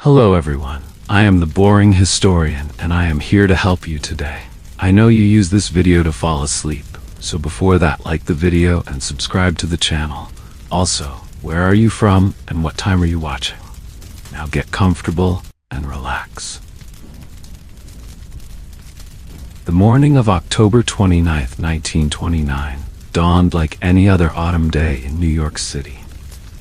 Hello everyone, I am the boring historian and I am here to help you today. I know you use this video to fall asleep, so before that like the video and subscribe to the channel. Also, where are you from and what time are you watching? Now get comfortable and relax. The morning of October 29th, 1929, dawned like any other autumn day in New York City.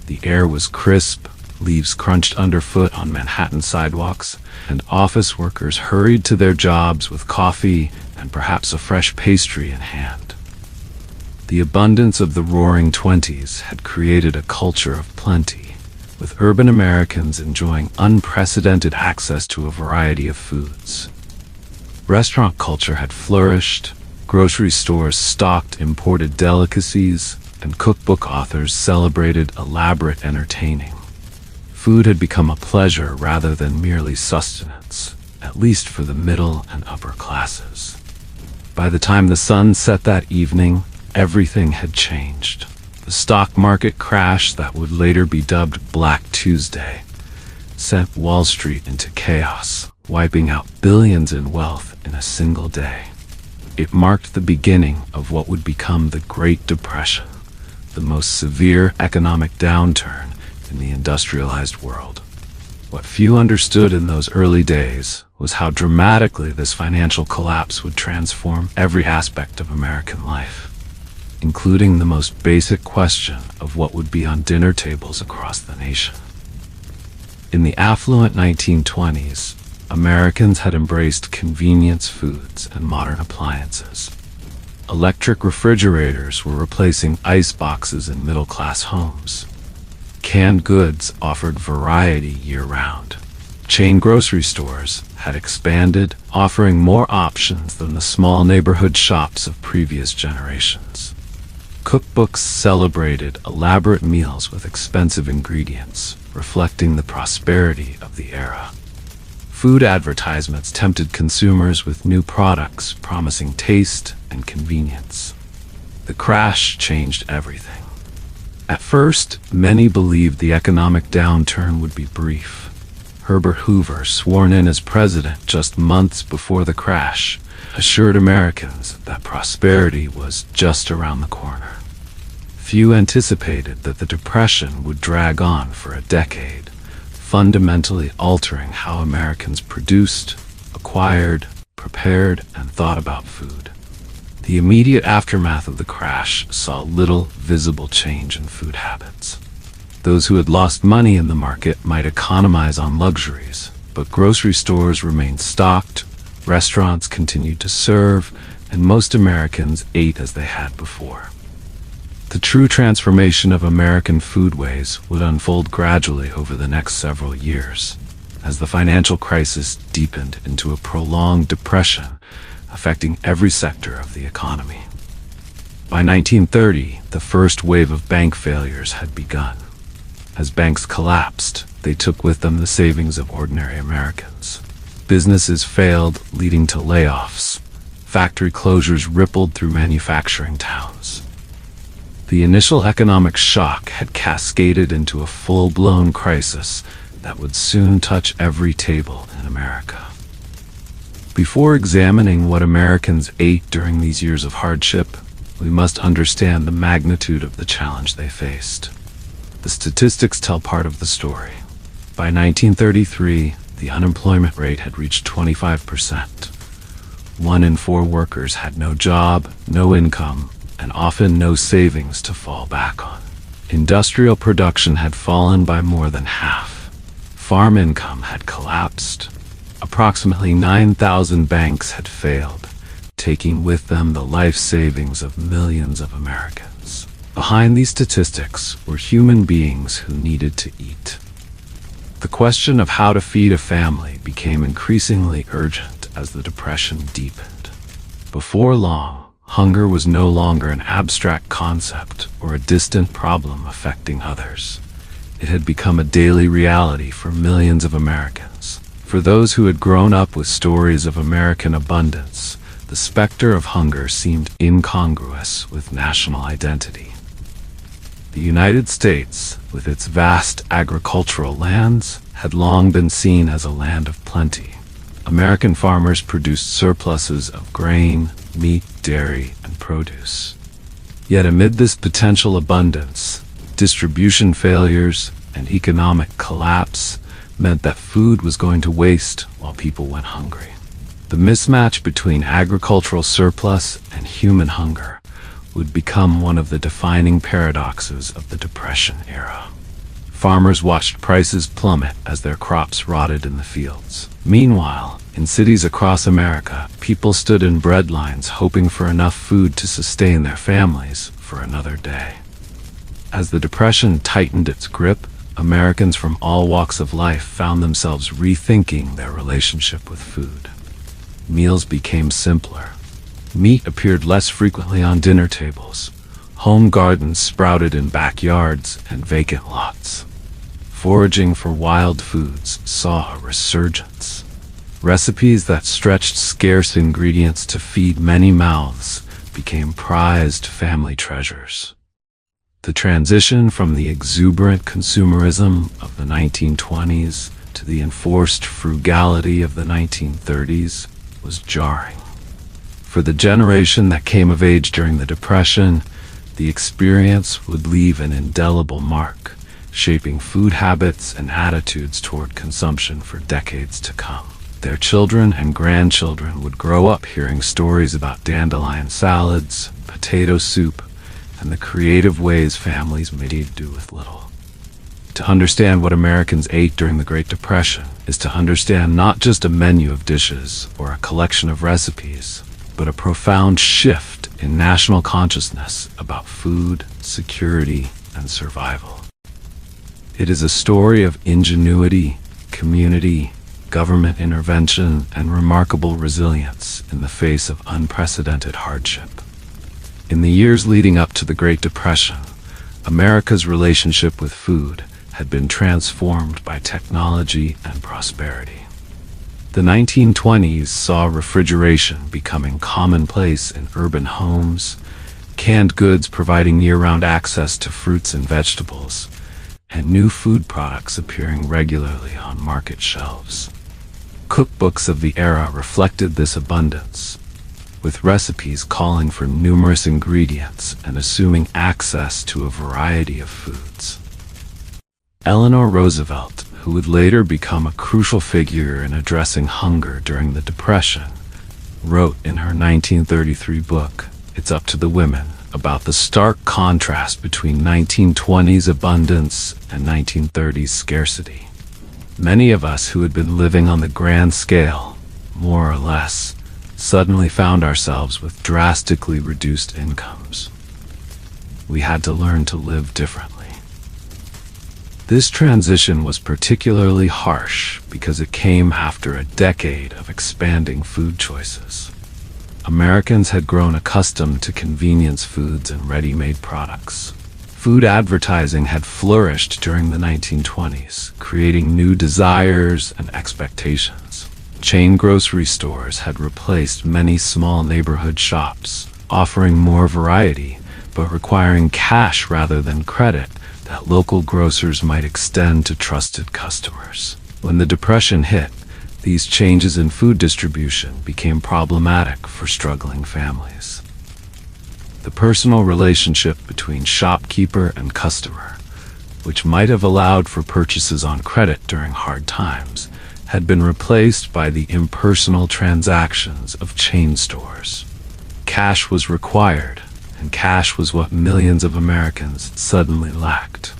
The air was crisp, leaves crunched underfoot on Manhattan sidewalks, and office workers hurried to their jobs with coffee and perhaps a fresh pastry in hand. The abundance of the Roaring Twenties had created a culture of plenty, with urban Americans enjoying unprecedented access to a variety of foods. Restaurant culture had flourished, grocery stores stocked imported delicacies, and cookbook authors celebrated elaborate entertaining. Food had become a pleasure rather than merely sustenance, at least for the middle and upper classes. By the time the sun set that evening, everything had changed. The stock market crash that would later be dubbed Black Tuesday sent Wall Street into chaos, wiping out billions in wealth in a single day. It marked the beginning of what would become the Great Depression, the most severe economic downturn in the industrialized world. What few understood in those early days was how dramatically this financial collapse would transform every aspect of American life, including the most basic question of what would be on dinner tables across the nation. In the affluent 1920s, Americans had embraced convenience foods and modern appliances. Electric refrigerators were replacing ice boxes in middle-class homes. Canned goods offered variety year-round. Chain grocery stores had expanded, offering more options than the small neighborhood shops of previous generations. Cookbooks celebrated elaborate meals with expensive ingredients, reflecting the prosperity of the era. Food advertisements tempted consumers with new products promising taste and convenience. The crash changed everything. At first, many believed the economic downturn would be brief. Herbert Hoover, sworn in as president just months before the crash, assured Americans that prosperity was just around the corner. Few anticipated that the Depression would drag on for a decade, fundamentally altering how Americans produced, acquired, prepared, and thought about food. The immediate aftermath of the crash saw little visible change in food habits. Those who had lost money in the market might economize on luxuries, but grocery stores remained stocked, restaurants continued to serve, and most Americans ate as they had before. The true transformation of American foodways would unfold gradually over the next several years, as the financial crisis deepened into a prolonged depression, affecting every sector of the economy. By 1930, the first wave of bank failures had begun. As banks collapsed, they took with them the savings of ordinary Americans. Businesses failed, leading to layoffs. Factory closures rippled through manufacturing towns. The initial economic shock had cascaded into a full-blown crisis that would soon touch every table in America. Before examining what Americans ate during these years of hardship, we must understand the magnitude of the challenge they faced. The statistics tell part of the story. By 1933, the unemployment rate had reached 25%. 1 in 4 workers had no job, no income, and often no savings to fall back on. Industrial production had fallen by more than half. Farm income had collapsed. Approximately 9,000 banks had failed, taking with them the life savings of millions of Americans. Behind these statistics were human beings who needed to eat. The question of how to feed a family became increasingly urgent as the Depression deepened. Before long, hunger was no longer an abstract concept or a distant problem affecting others. It had become a daily reality for millions of Americans. For those who had grown up with stories of American abundance, the specter of hunger seemed incongruous with national identity. The United States, with its vast agricultural lands, had long been seen as a land of plenty. American farmers produced surpluses of grain, meat, dairy, and produce. Yet amid this potential abundance, distribution failures and economic collapse meant that food was going to waste while people went hungry. The mismatch between agricultural surplus and human hunger would become one of the defining paradoxes of the Depression era. Farmers watched prices plummet as their crops rotted in the fields. Meanwhile, in cities across America, people stood in bread lines hoping for enough food to sustain their families for another day. As the Depression tightened its grip, Americans from all walks of life found themselves rethinking their relationship with food. Meals became simpler. Meat appeared less frequently on dinner tables. Home gardens sprouted in backyards and vacant lots. Foraging for wild foods saw a resurgence. Recipes that stretched scarce ingredients to feed many mouths became prized family treasures. The transition from the exuberant consumerism of the 1920s to the enforced frugality of the 1930s was jarring. For the generation that came of age during the Depression, the experience would leave an indelible mark, shaping food habits and attitudes toward consumption for decades to come. Their children and grandchildren would grow up hearing stories about dandelion salads, potato soup, and the creative ways families made do with little. To understand what Americans ate during the Great Depression is to understand not just a menu of dishes or a collection of recipes, but a profound shift in national consciousness about food, security, and survival. It is a story of ingenuity, community, government intervention, and remarkable resilience in the face of unprecedented hardship. In the years leading up to the Great Depression, America's relationship with food had been transformed by technology and prosperity. The 1920s saw refrigeration becoming commonplace in urban homes, canned goods providing year-round access to fruits and vegetables, and new food products appearing regularly on market shelves. Cookbooks of the era reflected this abundance, with recipes calling for numerous ingredients and assuming access to a variety of foods. Eleanor Roosevelt, who would later become a crucial figure in addressing hunger during the Depression, wrote in her 1933 book, It's Up to the Women, about the stark contrast between 1920s abundance and 1930s scarcity. Many of us who had been living on the grand scale, more or less, suddenly found ourselves with drastically reduced incomes. We had to learn to live differently. This transition was particularly harsh because it came after a decade of expanding food choices. Americans had grown accustomed to convenience foods and ready-made products. Food advertising had flourished during the 1920s, creating new desires and expectations. Chain grocery stores had replaced many small neighborhood shops, offering more variety, but requiring cash rather than credit that local grocers might extend to trusted customers. When the Depression hit, these changes in food distribution became problematic for struggling families. The personal relationship between shopkeeper and customer, which might have allowed for purchases on credit during hard times, had been replaced by the impersonal transactions of chain stores. Cash was required, and cash was what millions of Americans suddenly lacked.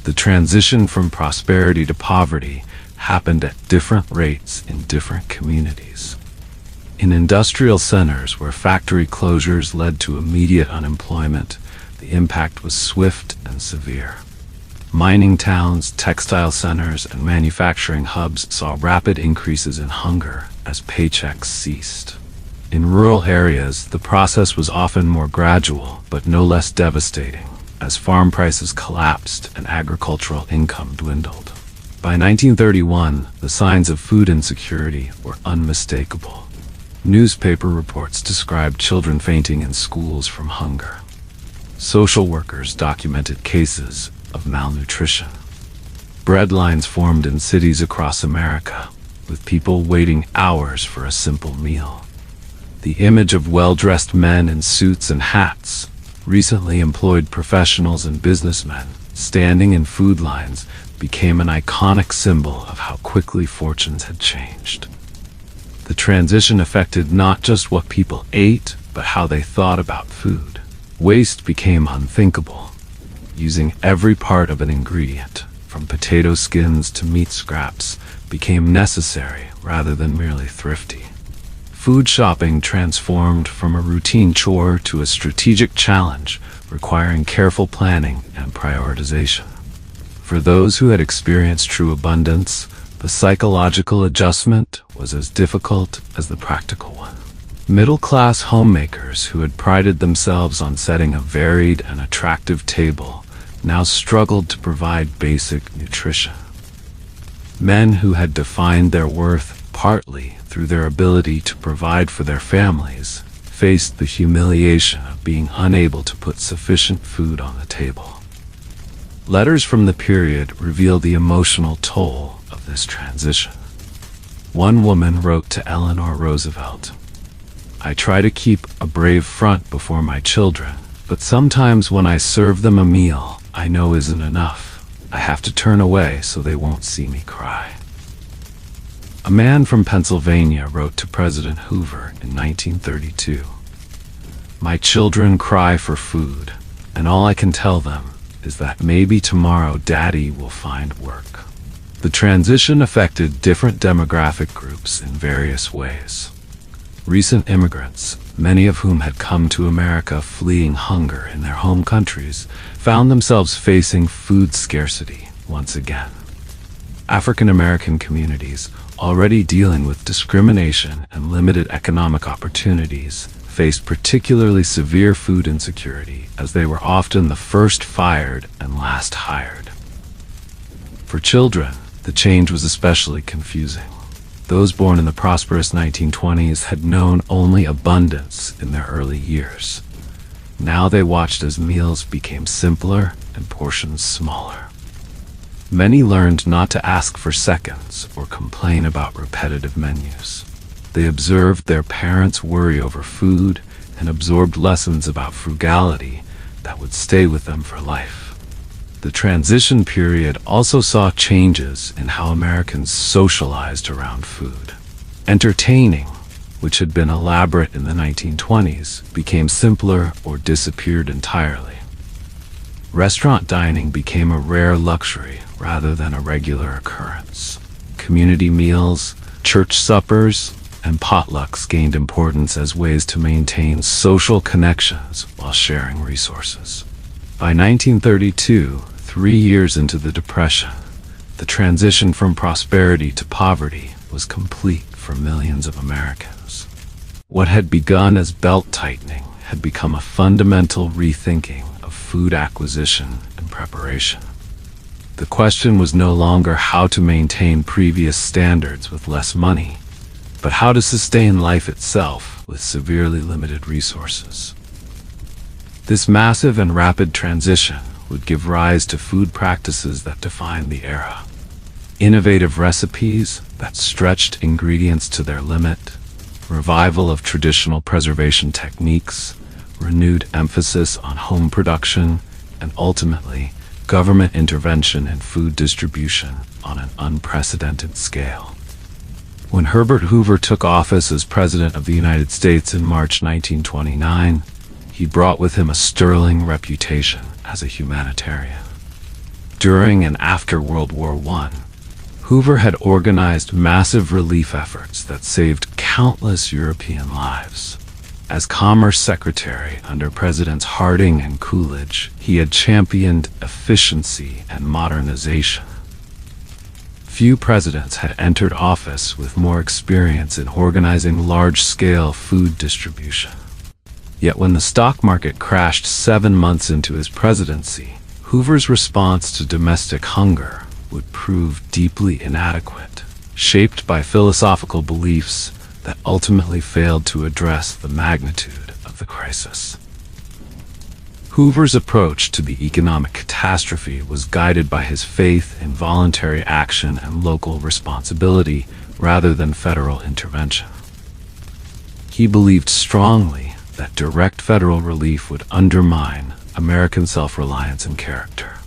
The transition from prosperity to poverty happened at different rates in different communities. In industrial centers where factory closures led to immediate unemployment, the impact was swift and severe. Mining towns, textile centers, and manufacturing hubs saw rapid increases in hunger as paychecks ceased. In rural areas, the process was often more gradual, but no less devastating, as farm prices collapsed and agricultural income dwindled. By 1931, the signs of food insecurity were unmistakable. Newspaper reports described children fainting in schools from hunger. Social workers documented cases of malnutrition. Bread lines formed in cities across America, with people waiting hours for a simple meal. The image of well-dressed men in suits and hats, recently employed professionals and businessmen standing in food lines, became an iconic symbol of how quickly fortunes had changed. The transition affected not just what people ate, but how they thought about food. Waste became unthinkable. Using every part of an ingredient, from potato skins to meat scraps, became necessary rather than merely thrifty. Food shopping transformed from a routine chore to a strategic challenge, requiring careful planning and prioritization. For those who had experienced true abundance, the psychological adjustment was as difficult as the practical one. Middle-class homemakers who had prided themselves on setting a varied and attractive table now struggled to provide basic nutrition. Men who had defined their worth partly through their ability to provide for their families faced the humiliation of being unable to put sufficient food on the table. Letters from the period reveal the emotional toll of this transition. One woman wrote to Eleanor Roosevelt, "I try to keep a brave front before my children, but sometimes when I serve them a meal I know isn't enough, I have to turn away so they won't see me cry." A man from Pennsylvania wrote to President Hoover in 1932, "My children cry for food, and all I can tell them is that maybe tomorrow Daddy will find work." The transition affected different demographic groups in various ways. Recent immigrants, many of whom had come to America fleeing hunger in their home countries, found themselves facing food scarcity once again. African American communities, already dealing with discrimination and limited economic opportunities, faced particularly severe food insecurity as they were often the first fired and last hired. For children, the change was especially confusing. Those born in the prosperous 1920s had known only abundance in their early years. Now they watched as meals became simpler and portions smaller. Many learned not to ask for seconds or complain about repetitive menus. They observed their parents worry over food and absorbed lessons about frugality that would stay with them for life. The transition period also saw changes in how Americans socialized around food. Entertaining, which had been elaborate in the 1920s, became simpler or disappeared entirely. Restaurant dining became a rare luxury rather than a regular occurrence. Community meals, church suppers, and potlucks gained importance as ways to maintain social connections while sharing resources. By 1932, 3 years into the Depression, the transition from prosperity to poverty was complete for millions of Americans. What had begun as belt-tightening had become a fundamental rethinking of food acquisition and preparation. The question was no longer how to maintain previous standards with less money, but how to sustain life itself with severely limited resources. This massive and rapid transition would give rise to food practices that defined the era. Innovative recipes that stretched ingredients to their limit, revival of traditional preservation techniques, renewed emphasis on home production, and ultimately, government intervention in food distribution on an unprecedented scale. When Herbert Hoover took office as President of the United States in March 1929, he brought with him a sterling reputation as a humanitarian. During and after World War I, Hoover had organized massive relief efforts that saved countless European lives. As Commerce Secretary under Presidents Harding and Coolidge, he had championed efficiency and modernization. Few presidents had entered office with more experience in organizing large-scale food distribution. Yet when the stock market crashed 7 months into his presidency, Hoover's response to domestic hunger would prove deeply inadequate, shaped by philosophical beliefs that ultimately failed to address the magnitude of the crisis. Hoover's approach to the economic catastrophe was guided by his faith in voluntary action and local responsibility rather than federal intervention. He believed strongly that direct federal relief would undermine American self-reliance and character.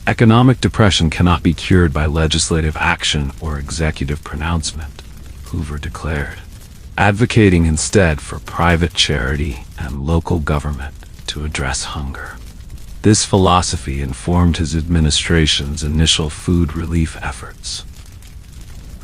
Economic depression cannot be cured by legislative action or executive pronouncement, Hoover declared, advocating instead for private charity and local government to address hunger. This philosophy informed his administration's initial food relief efforts.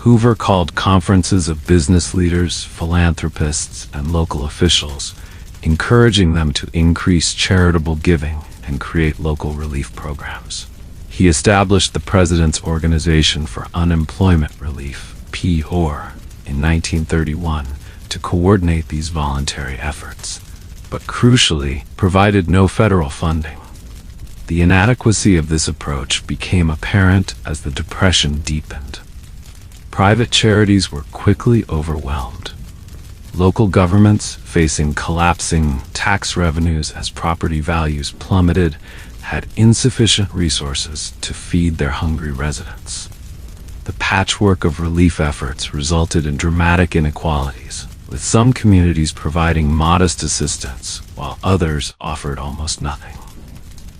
Hoover called conferences of business leaders, philanthropists, and local officials, encouraging them to increase charitable giving and create local relief programs. He established the President's Organization for Unemployment Relief, (POR), in 1931 to coordinate these voluntary efforts, but crucially, provided no federal funding. The inadequacy of this approach became apparent as the Depression deepened. Private charities were quickly overwhelmed. Local governments, facing collapsing tax revenues as property values plummeted, had insufficient resources to feed their hungry residents. The patchwork of relief efforts resulted in dramatic inequalities, with some communities providing modest assistance, while others offered almost nothing.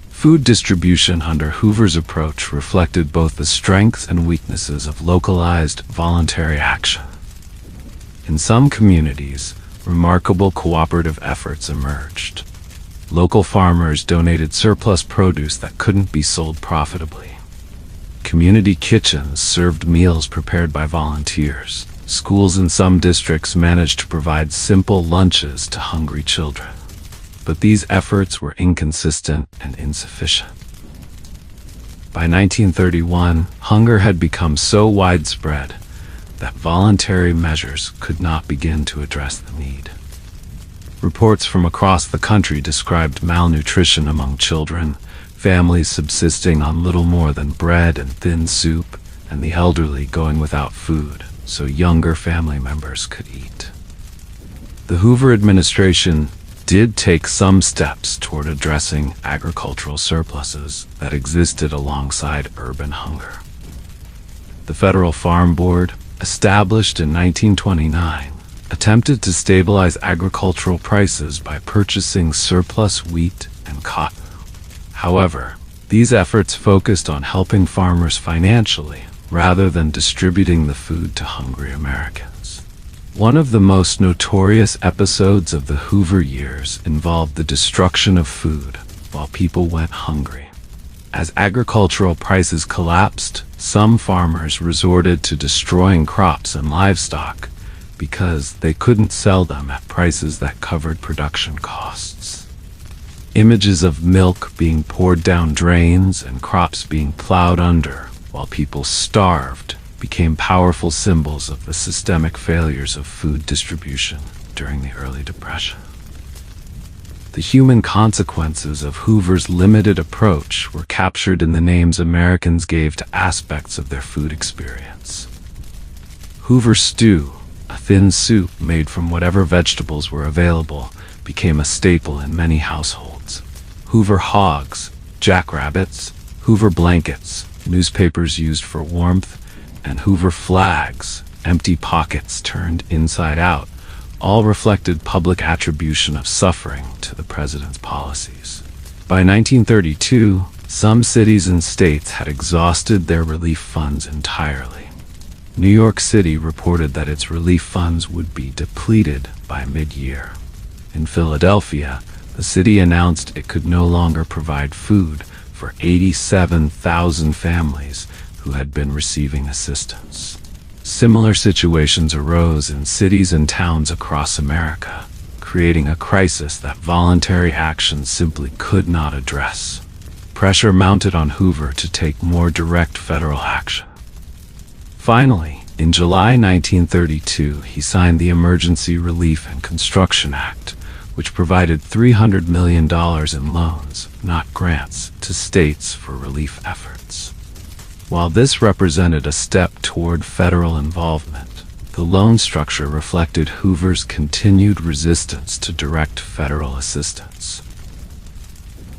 Food distribution under Hoover's approach reflected both the strengths and weaknesses of localized, voluntary action. In some communities, remarkable cooperative efforts emerged. Local farmers donated surplus produce that couldn't be sold profitably. Community kitchens served meals prepared by volunteers. Schools in some districts managed to provide simple lunches to hungry children. But these efforts were inconsistent and insufficient. By 1931, hunger had become so widespread that voluntary measures could not begin to address the need. Reports from across the country described malnutrition among children, families subsisting on little more than bread and thin soup, and the elderly going without food so younger family members could eat. The Hoover administration did take some steps toward addressing agricultural surpluses that existed alongside urban hunger. The Federal Farm Board, established in 1929, attempted to stabilize agricultural prices by purchasing surplus wheat and cotton. However, these efforts focused on helping farmers financially rather than distributing the food to hungry Americans. One of the most notorious episodes of the Hoover years involved the destruction of food while people went hungry. As agricultural prices collapsed, some farmers resorted to destroying crops and livestock because they couldn't sell them at prices that covered production costs. Images of milk being poured down drains and crops being plowed under while people starved became powerful symbols of the systemic failures of food distribution during the early Depression. The human consequences of Hoover's limited approach were captured in the names Americans gave to aspects of their food experience. Hoover stew, a thin soup made from whatever vegetables were available, became a staple in many households. Hoover hogs, jackrabbits, Hoover blankets, newspapers used for warmth, and Hoover flags, empty pockets turned inside out, all reflected public attribution of suffering to the president's policies. By 1932, some cities and states had exhausted their relief funds entirely. New York City reported that its relief funds would be depleted by mid-year. In Philadelphia, the city announced it could no longer provide food for 87,000 families who had been receiving assistance. Similar situations arose in cities and towns across America, creating a crisis that voluntary action simply could not address. Pressure mounted on Hoover to take more direct federal action. Finally, in July 1932, he signed the Emergency Relief and Construction Act, which provided $300 million in loans, not grants, to states for relief efforts. While this represented a step toward federal involvement, the loan structure reflected Hoover's continued resistance to direct federal assistance.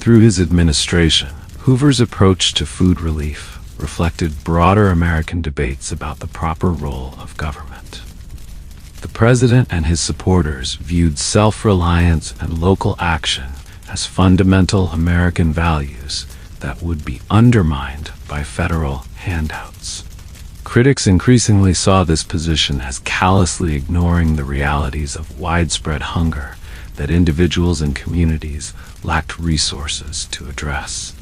Through his administration, Hoover's approach to food relief reflected broader American debates about the proper role of government. The president and his supporters viewed self-reliance and local action as fundamental American values that would be undermined by federal handouts. Critics increasingly saw this position as callously ignoring the realities of widespread hunger that individuals and communities lacked resources to address.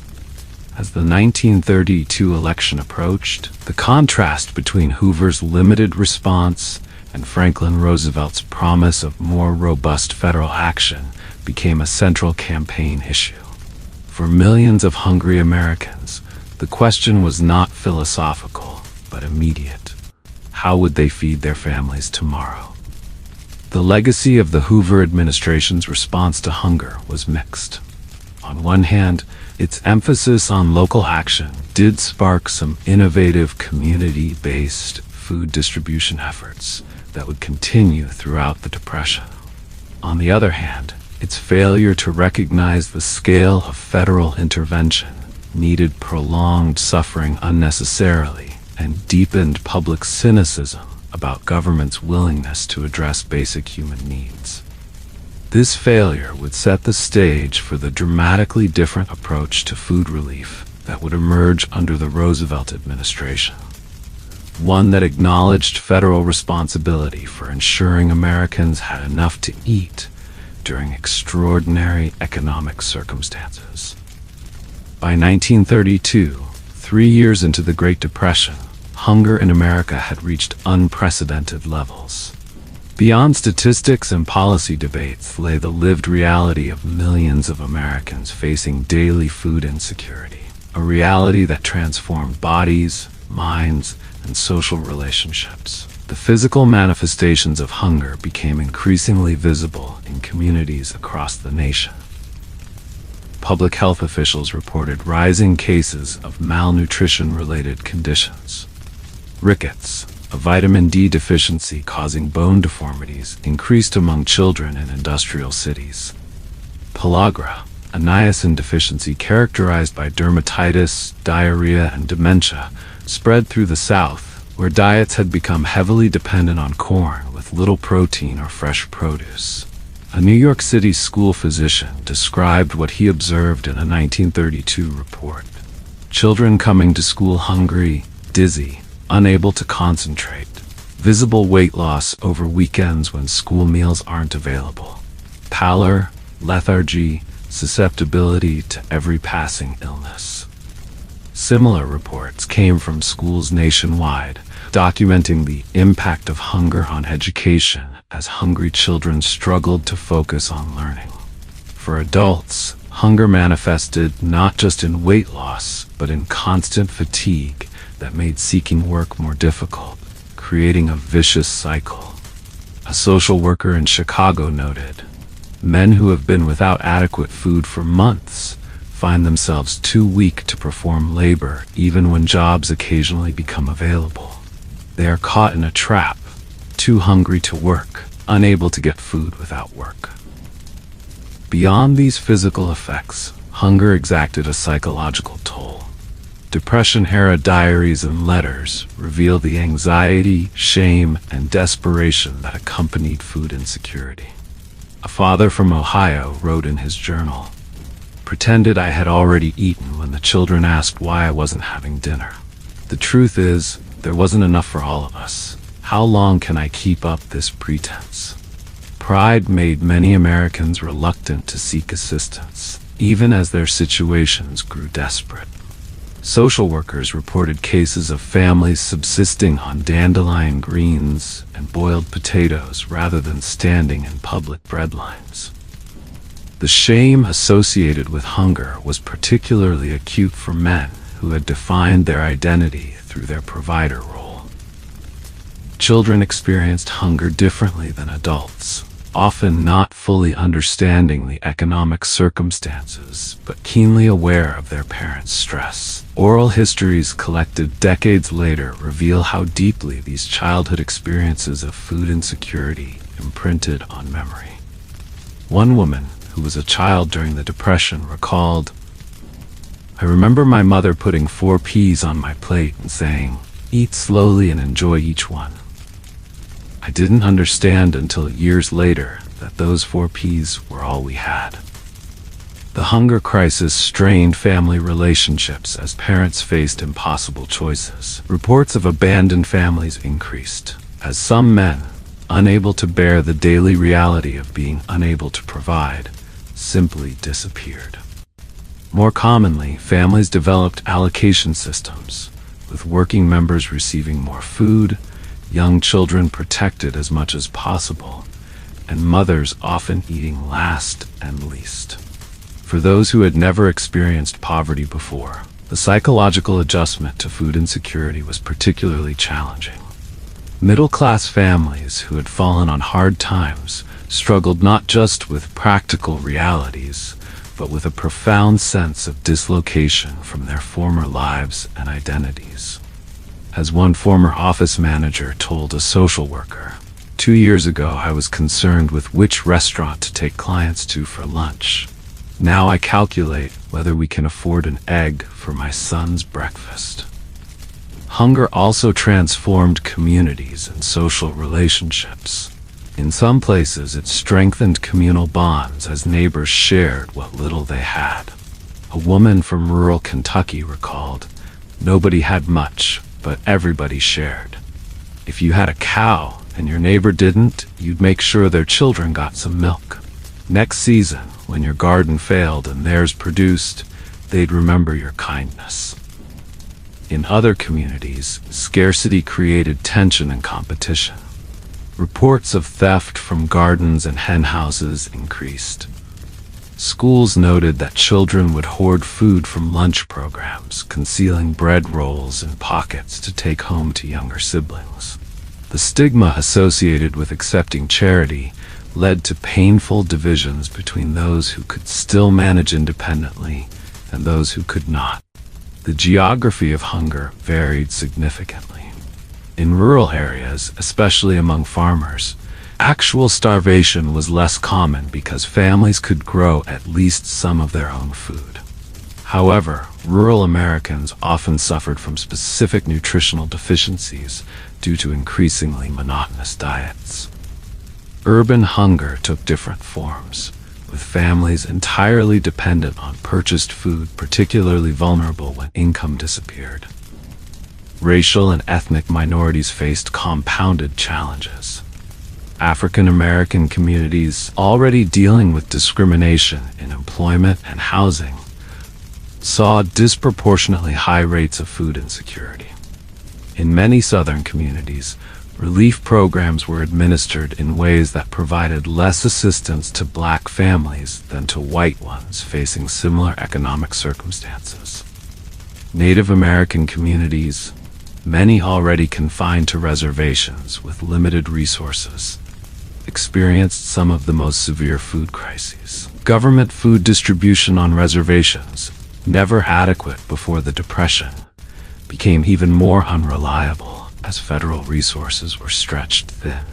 As the 1932 election approached, the contrast between Hoover's limited response and Franklin Roosevelt's promise of more robust federal action became a central campaign issue. For millions of hungry Americans, the question was not philosophical, but immediate. How would they feed their families tomorrow? The legacy of the Hoover administration's response to hunger was mixed. On one hand, its emphasis on local action did spark some innovative community-based food distribution efforts that would continue throughout the Depression. On the other hand, its failure to recognize the scale of federal intervention needed prolonged suffering unnecessarily and deepened public cynicism about government's willingness to address basic human needs. This failure would set the stage for the dramatically different approach to food relief that would emerge under the Roosevelt administration. One that acknowledged federal responsibility for ensuring Americans had enough to eat during extraordinary economic circumstances. By 1932, 3 years into the Great Depression, hunger in America had reached unprecedented levels. Beyond statistics and policy debates lay the lived reality of millions of Americans facing daily food insecurity, a reality that transformed bodies, minds, and social relationships. The physical manifestations of hunger became increasingly visible in communities across the nation. Public health officials reported rising cases of malnutrition-related conditions. Rickets, a vitamin D deficiency causing bone deformities, increased among children in industrial cities. Pellagra, a niacin deficiency characterized by dermatitis, diarrhea, and dementia, spread through the South, where diets had become heavily dependent on corn with little protein or fresh produce. A New York City school physician described what he observed in a 1932 report. Children coming to school hungry, dizzy, unable to concentrate. Visible weight loss over weekends when school meals aren't available. Pallor, lethargy, susceptibility to every passing illness. Similar reports came from schools nationwide, documenting the impact of hunger on education as hungry children struggled to focus on learning. For adults, hunger manifested not just in weight loss, but in constant fatigue that made seeking work more difficult, creating a vicious cycle. A social worker in Chicago noted, "Men who have been without adequate food for months find themselves too weak to perform labor even when jobs occasionally become available. They are caught in a trap, too hungry to work, unable to get food without work." Beyond these physical effects, hunger exacted a psychological toll. Depression-era diaries and letters reveal the anxiety, shame, and desperation that accompanied food insecurity. A father from Ohio wrote in his journal, "Pretended I had already eaten when the children asked why I wasn't having dinner. The truth is, there wasn't enough for all of us. How long can I keep up this pretense?" Pride made many Americans reluctant to seek assistance, even as their situations grew desperate. Social workers reported cases of families subsisting on dandelion greens and boiled potatoes rather than standing in public bread lines. The shame associated with hunger was particularly acute for men who had defined their identity through their provider role. Children experienced hunger differently than adults, often not fully understanding the economic circumstances, but keenly aware of their parents' stress. Oral histories collected decades later reveal how deeply these childhood experiences of food insecurity imprinted on memory. One woman, who was a child during the Depression, recalled, "I remember my mother putting 4 peas on my plate and saying, 'Eat slowly and enjoy each one.' I didn't understand until years later that those 4 peas were all we had." The hunger crisis strained family relationships as parents faced impossible choices. Reports of abandoned families increased, as some men, unable to bear the daily reality of being unable to provide, simply disappeared. More commonly, families developed allocation systems, with working members receiving more food, young children protected as much as possible, and mothers often eating last and least. For those who had never experienced poverty before, the psychological adjustment to food insecurity was particularly challenging. Middle-class families who had fallen on hard times struggled not just with practical realities, but with a profound sense of dislocation from their former lives and identities. As one former office manager told a social worker, "2 years ago I was concerned with which restaurant to take clients to for lunch. Now I calculate whether we can afford an egg for my son's breakfast." Hunger also transformed communities and social relationships. In some places, it strengthened communal bonds as neighbors shared what little they had. A woman from rural Kentucky recalled, "Nobody had much, but everybody shared. If you had a cow and your neighbor didn't, you'd make sure their children got some milk. Next season, when your garden failed and theirs produced, they'd remember your kindness." In other communities, scarcity created tension and competition. Reports of theft from gardens and hen houses increased. Schools noted that children would hoard food from lunch programs, concealing bread rolls in pockets to take home to younger siblings. The stigma associated with accepting charity led to painful divisions between those who could still manage independently and those who could not. The geography of hunger varied significantly. In rural areas, especially among farmers, actual starvation was less common because families could grow at least some of their own food. However, rural Americans often suffered from specific nutritional deficiencies due to increasingly monotonous diets. Urban hunger took different forms, with families entirely dependent on purchased food particularly vulnerable when income disappeared. Racial and ethnic minorities faced compounded challenges. African American communities, already dealing with discrimination in employment and housing, saw disproportionately high rates of food insecurity. In many Southern communities, relief programs were administered in ways that provided less assistance to Black families than to white ones facing similar economic circumstances. Native American communities, many already confined to reservations with limited resources, experienced some of the most severe food crises. Government food distribution on reservations, never adequate before the Depression, became even more unreliable as federal resources were stretched thin.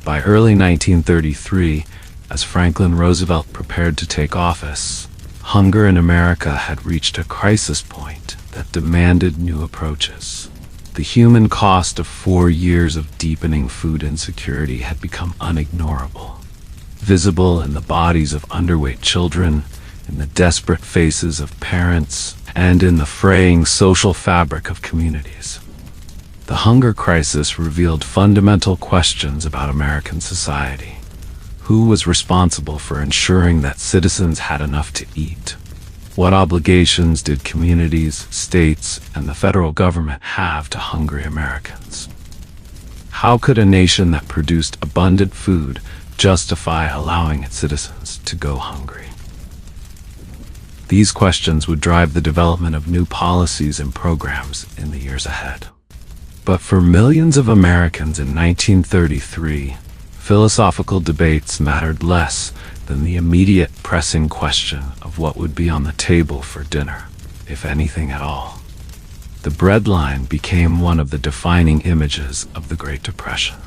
By early 1933, as Franklin Roosevelt prepared to take office, hunger in America had reached a crisis point that demanded new approaches. The human cost of 4 years of deepening food insecurity had become unignorable, visible in the bodies of underweight children, in the desperate faces of parents, and in the fraying social fabric of communities. The hunger crisis revealed fundamental questions about American society. Who was responsible for ensuring that citizens had enough to eat? What obligations did communities, states, and the federal government have to hungry Americans? How could a nation that produced abundant food justify allowing its citizens to go hungry? These questions would drive the development of new policies and programs in the years ahead. But for millions of Americans in 1933, philosophical debates mattered less than the immediate pressing question of what would be on the table for dinner, if anything at all. The breadline became one of the defining images of the Great Depression.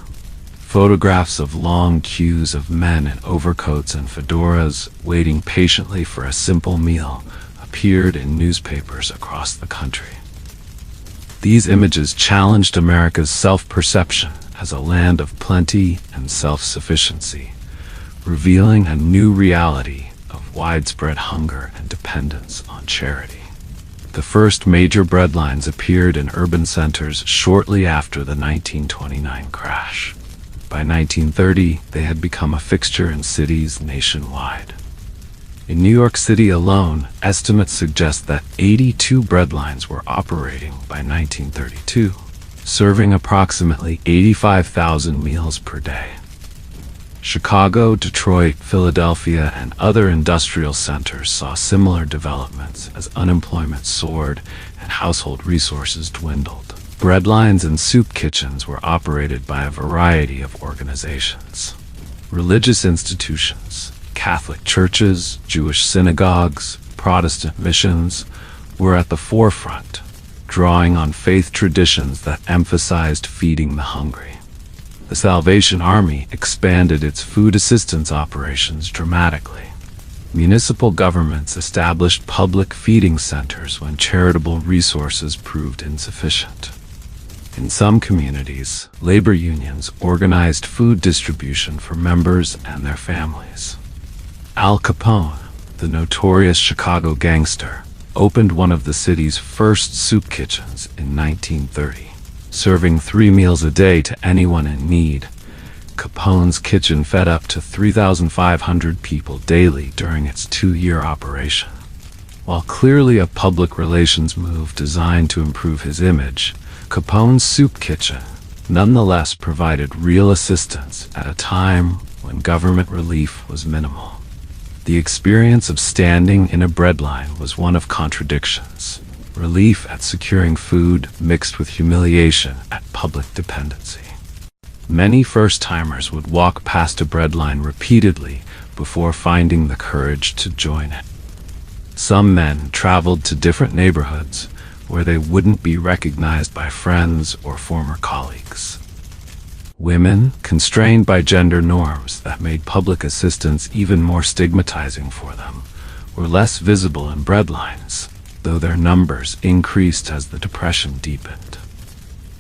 Photographs of long queues of men in overcoats and fedoras waiting patiently for a simple meal appeared in newspapers across the country. These images challenged America's self-perception as a land of plenty and self-sufficiency, revealing a new reality of widespread hunger and dependence on charity. The first major breadlines appeared in urban centers shortly after the 1929 crash. By 1930, they had become a fixture in cities nationwide. In New York City alone, estimates suggest that 82 breadlines were operating by 1932, serving approximately 85,000 meals per day. Chicago, Detroit, Philadelphia, and other industrial centers saw similar developments as unemployment soared and household resources dwindled. Breadlines and soup kitchens were operated by a variety of organizations. Religious institutions, Catholic churches, Jewish synagogues, Protestant missions were at the forefront, drawing on faith traditions that emphasized feeding the hungry. The Salvation Army expanded its food assistance operations dramatically. Municipal governments established public feeding centers when charitable resources proved insufficient. In some communities, labor unions organized food distribution for members and their families. Al Capone, the notorious Chicago gangster, opened one of the city's first soup kitchens in 1930, serving 3 meals a day to anyone in need. Capone's kitchen fed up to 3,500 people daily during its 2-year operation. While clearly a public relations move designed to improve his image, Capone's soup kitchen nonetheless provided real assistance at a time when government relief was minimal. The experience of standing in a breadline was one of contradictions. Relief at securing food mixed with humiliation at public dependency. Many first-timers would walk past a breadline repeatedly before finding the courage to join it. Some men traveled to different neighborhoods where they wouldn't be recognized by friends or former colleagues. Women, constrained by gender norms that made public assistance even more stigmatizing for them, were less visible in breadlines, though their numbers increased as the Depression deepened.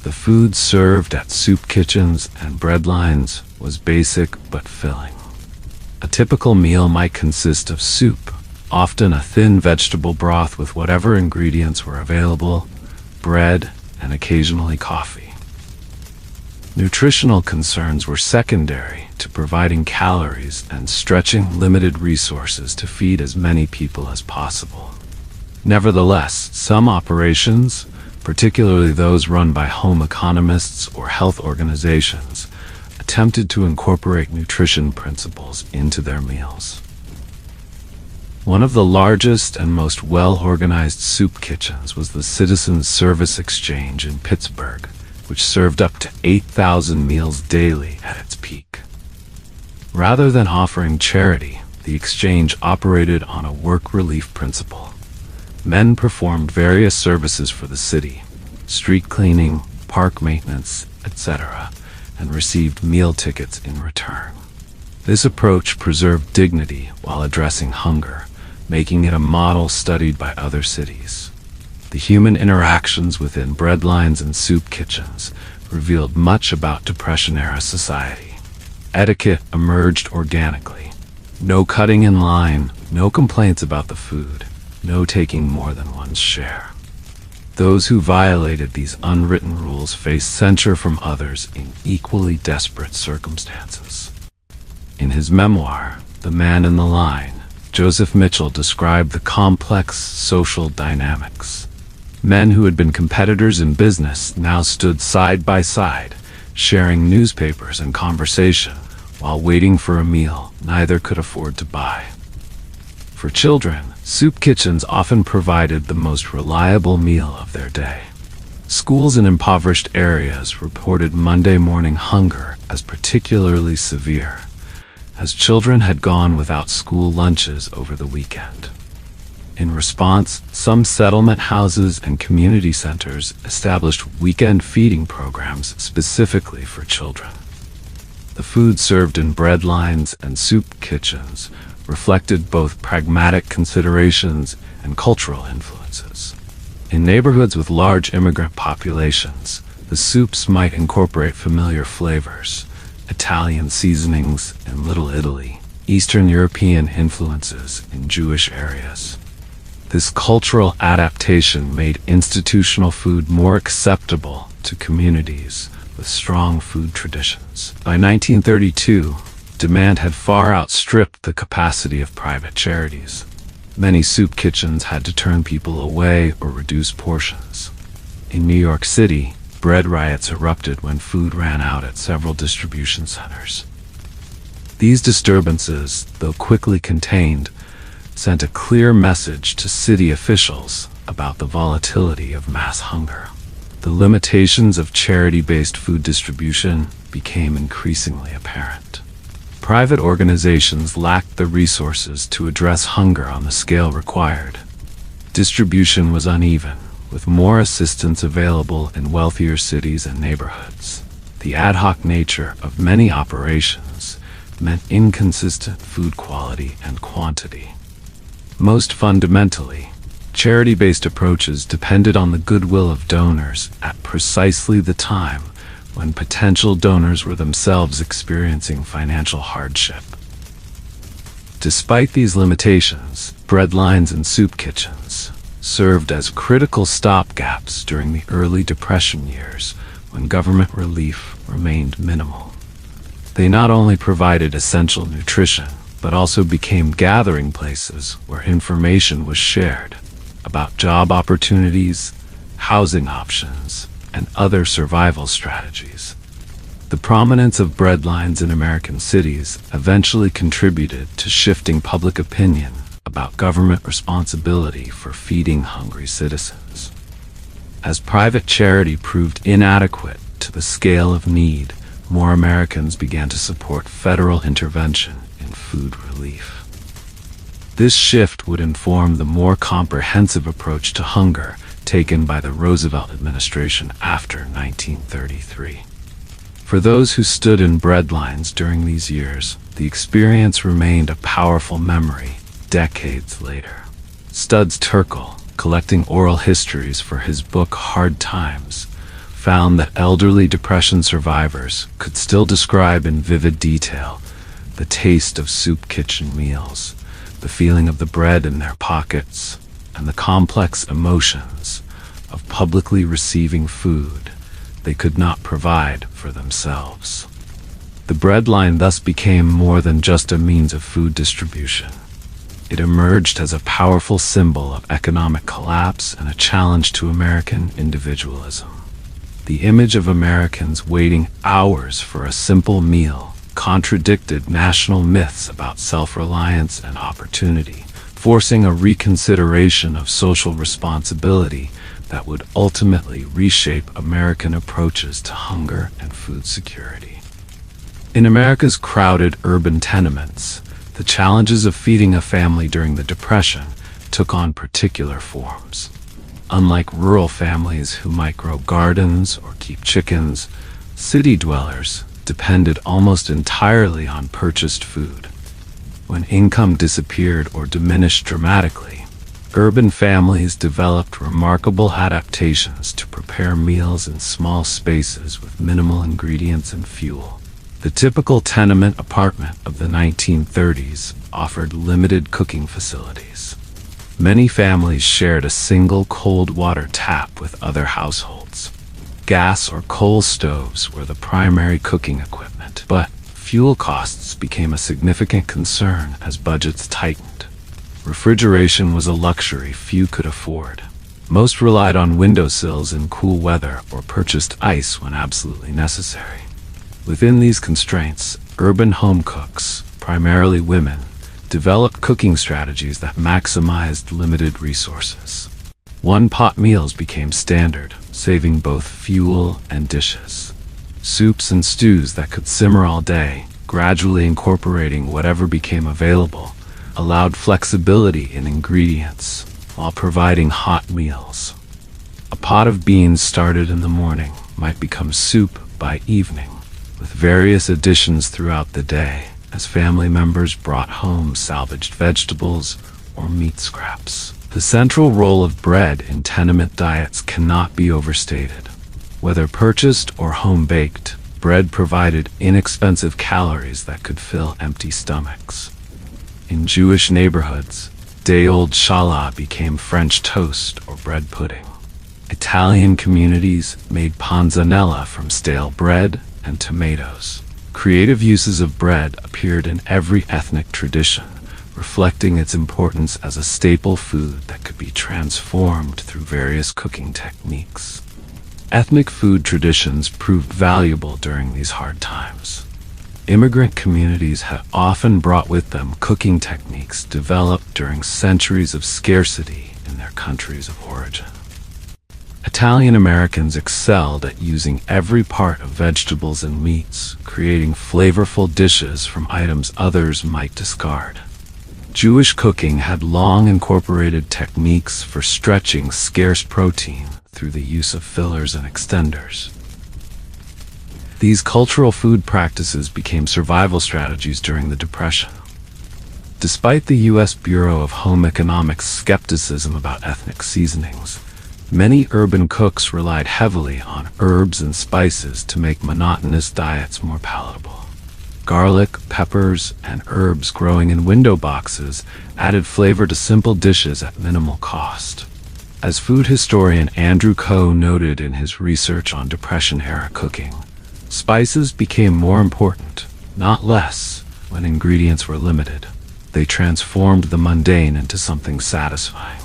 The food served at soup kitchens and breadlines was basic but filling. A typical meal might consist of soup, often a thin vegetable broth with whatever ingredients were available, bread, and occasionally coffee. Nutritional concerns were secondary to providing calories and stretching limited resources to feed as many people as possible. Nevertheless, some operations, particularly those run by home economists or health organizations, attempted to incorporate nutrition principles into their meals. One of the largest and most well-organized soup kitchens was the Citizens Service Exchange in Pittsburgh, which served up to 8,000 meals daily at its peak. Rather than offering charity, the exchange operated on a work relief principle. Men performed various services for the city, street cleaning, park maintenance, etc., and received meal tickets in return. This approach preserved dignity while addressing hunger, making it a model studied by other cities. The human interactions within breadlines and soup kitchens revealed much about Depression-era society. Etiquette emerged organically. No cutting in line, no complaints about the food, no taking more than one's share. Those who violated these unwritten rules faced censure from others in equally desperate circumstances. In his memoir, The Man in the Line, Joseph Mitchell described the complex social dynamics. Men who had been competitors in business now stood side by side, sharing newspapers and conversation, while waiting for a meal neither could afford to buy. For children, soup kitchens often provided the most reliable meal of their day. Schools in impoverished areas reported Monday morning hunger as particularly severe, as children had gone without school lunches over the weekend. In response, some settlement houses and community centers established weekend feeding programs specifically for children. The food served in bread lines and soup kitchens reflected both pragmatic considerations and cultural influences. In neighborhoods with large immigrant populations, the soups might incorporate familiar flavors, Italian seasonings in Little Italy, Eastern European influences in Jewish areas. This cultural adaptation made institutional food more acceptable to communities with strong food traditions. By 1932, demand had far outstripped the capacity of private charities. Many soup kitchens had to turn people away or reduce portions. In New York City, bread riots erupted when food ran out at several distribution centers. These disturbances, though quickly contained, sent a clear message to city officials about the volatility of mass hunger. The limitations of charity-based food distribution became increasingly apparent. Private organizations lacked the resources to address hunger on the scale required. Distribution was uneven, with more assistance available in wealthier cities and neighborhoods. The ad hoc nature of many operations meant inconsistent food quality and quantity. Most fundamentally, charity-based approaches depended on the goodwill of donors at precisely the time when potential donors were themselves experiencing financial hardship. Despite these limitations, bread lines and soup kitchens served as critical stopgaps during the early Depression years when government relief remained minimal. They not only provided essential nutrition, but also became gathering places where information was shared about job opportunities, housing options, and other survival strategies. The prominence of bread lines in American cities eventually contributed to shifting public opinion about government responsibility for feeding hungry citizens. As private charity proved inadequate to the scale of need, more Americans began to support federal intervention in food relief. This shift would inform the more comprehensive approach to hunger taken by the Roosevelt administration after 1933. For those who stood in bread lines during these years, the experience remained a powerful memory decades later. Studs Terkel, collecting oral histories for his book Hard Times, found that elderly Depression survivors could still describe in vivid detail the taste of soup kitchen meals, the feeling of the bread in their pockets, and the complex emotions of publicly receiving food they could not provide for themselves. The bread line thus became more than just a means of food distribution. It emerged as a powerful symbol of economic collapse and a challenge to American individualism. The image of Americans waiting hours for a simple meal contradicted national myths about self-reliance and opportunity, forcing a reconsideration of social responsibility that would ultimately reshape American approaches to hunger and food security. In America's crowded urban tenements, the challenges of feeding a family during the Depression took on particular forms. Unlike rural families who might grow gardens or keep chickens, city dwellers depended almost entirely on purchased food. When income disappeared or diminished dramatically, urban families developed remarkable adaptations to prepare meals in small spaces with minimal ingredients and fuel. The typical tenement apartment of the 1930s offered limited cooking facilities. Many families shared a single cold water tap with other households. Gas or coal stoves were the primary cooking equipment, but fuel costs became a significant concern as budgets tightened. Refrigeration was a luxury few could afford. Most relied on windowsills in cool weather or purchased ice when absolutely necessary. Within these constraints, urban home cooks, primarily women, developed cooking strategies that maximized limited resources. One-pot meals became standard, saving both fuel and dishes. Soups and stews that could simmer all day, gradually incorporating whatever became available, allowed flexibility in ingredients while providing hot meals. A pot of beans started in the morning might become soup by evening, with various additions throughout the day as family members brought home salvaged vegetables or meat scraps. The central role of bread in tenement diets cannot be overstated. Whether purchased or home-baked, bread provided inexpensive calories that could fill empty stomachs. In Jewish neighborhoods, day-old challah became French toast or bread pudding. Italian communities made panzanella from stale bread and tomatoes. Creative uses of bread appeared in every ethnic tradition, reflecting its importance as a staple food that could be transformed through various cooking techniques. Ethnic food traditions proved valuable during these hard times. Immigrant communities had often brought with them cooking techniques developed during centuries of scarcity in their countries of origin. Italian Americans excelled at using every part of vegetables and meats, creating flavorful dishes from items others might discard. Jewish cooking had long incorporated techniques for stretching scarce protein through the use of fillers and extenders. These cultural food practices became survival strategies during the Depression. Despite the U.S. Bureau of Home Economics' skepticism about ethnic seasonings, many urban cooks relied heavily on herbs and spices to make monotonous diets more palatable. Garlic, peppers, and herbs growing in window boxes added flavor to simple dishes at minimal cost. As food historian Andrew Coe noted in his research on Depression-era cooking, spices became more important, not less, when ingredients were limited. They transformed the mundane into something satisfying.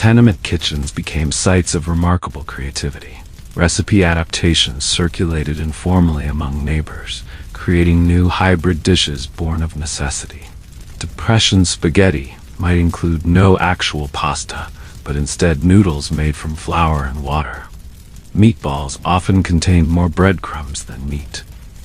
Tenement kitchens became sites of remarkable creativity. Recipe adaptations circulated informally among neighbors, creating new hybrid dishes born of necessity. Depression spaghetti might include no actual pasta, but instead noodles made from flour and water. Meatballs often contained more breadcrumbs than meat.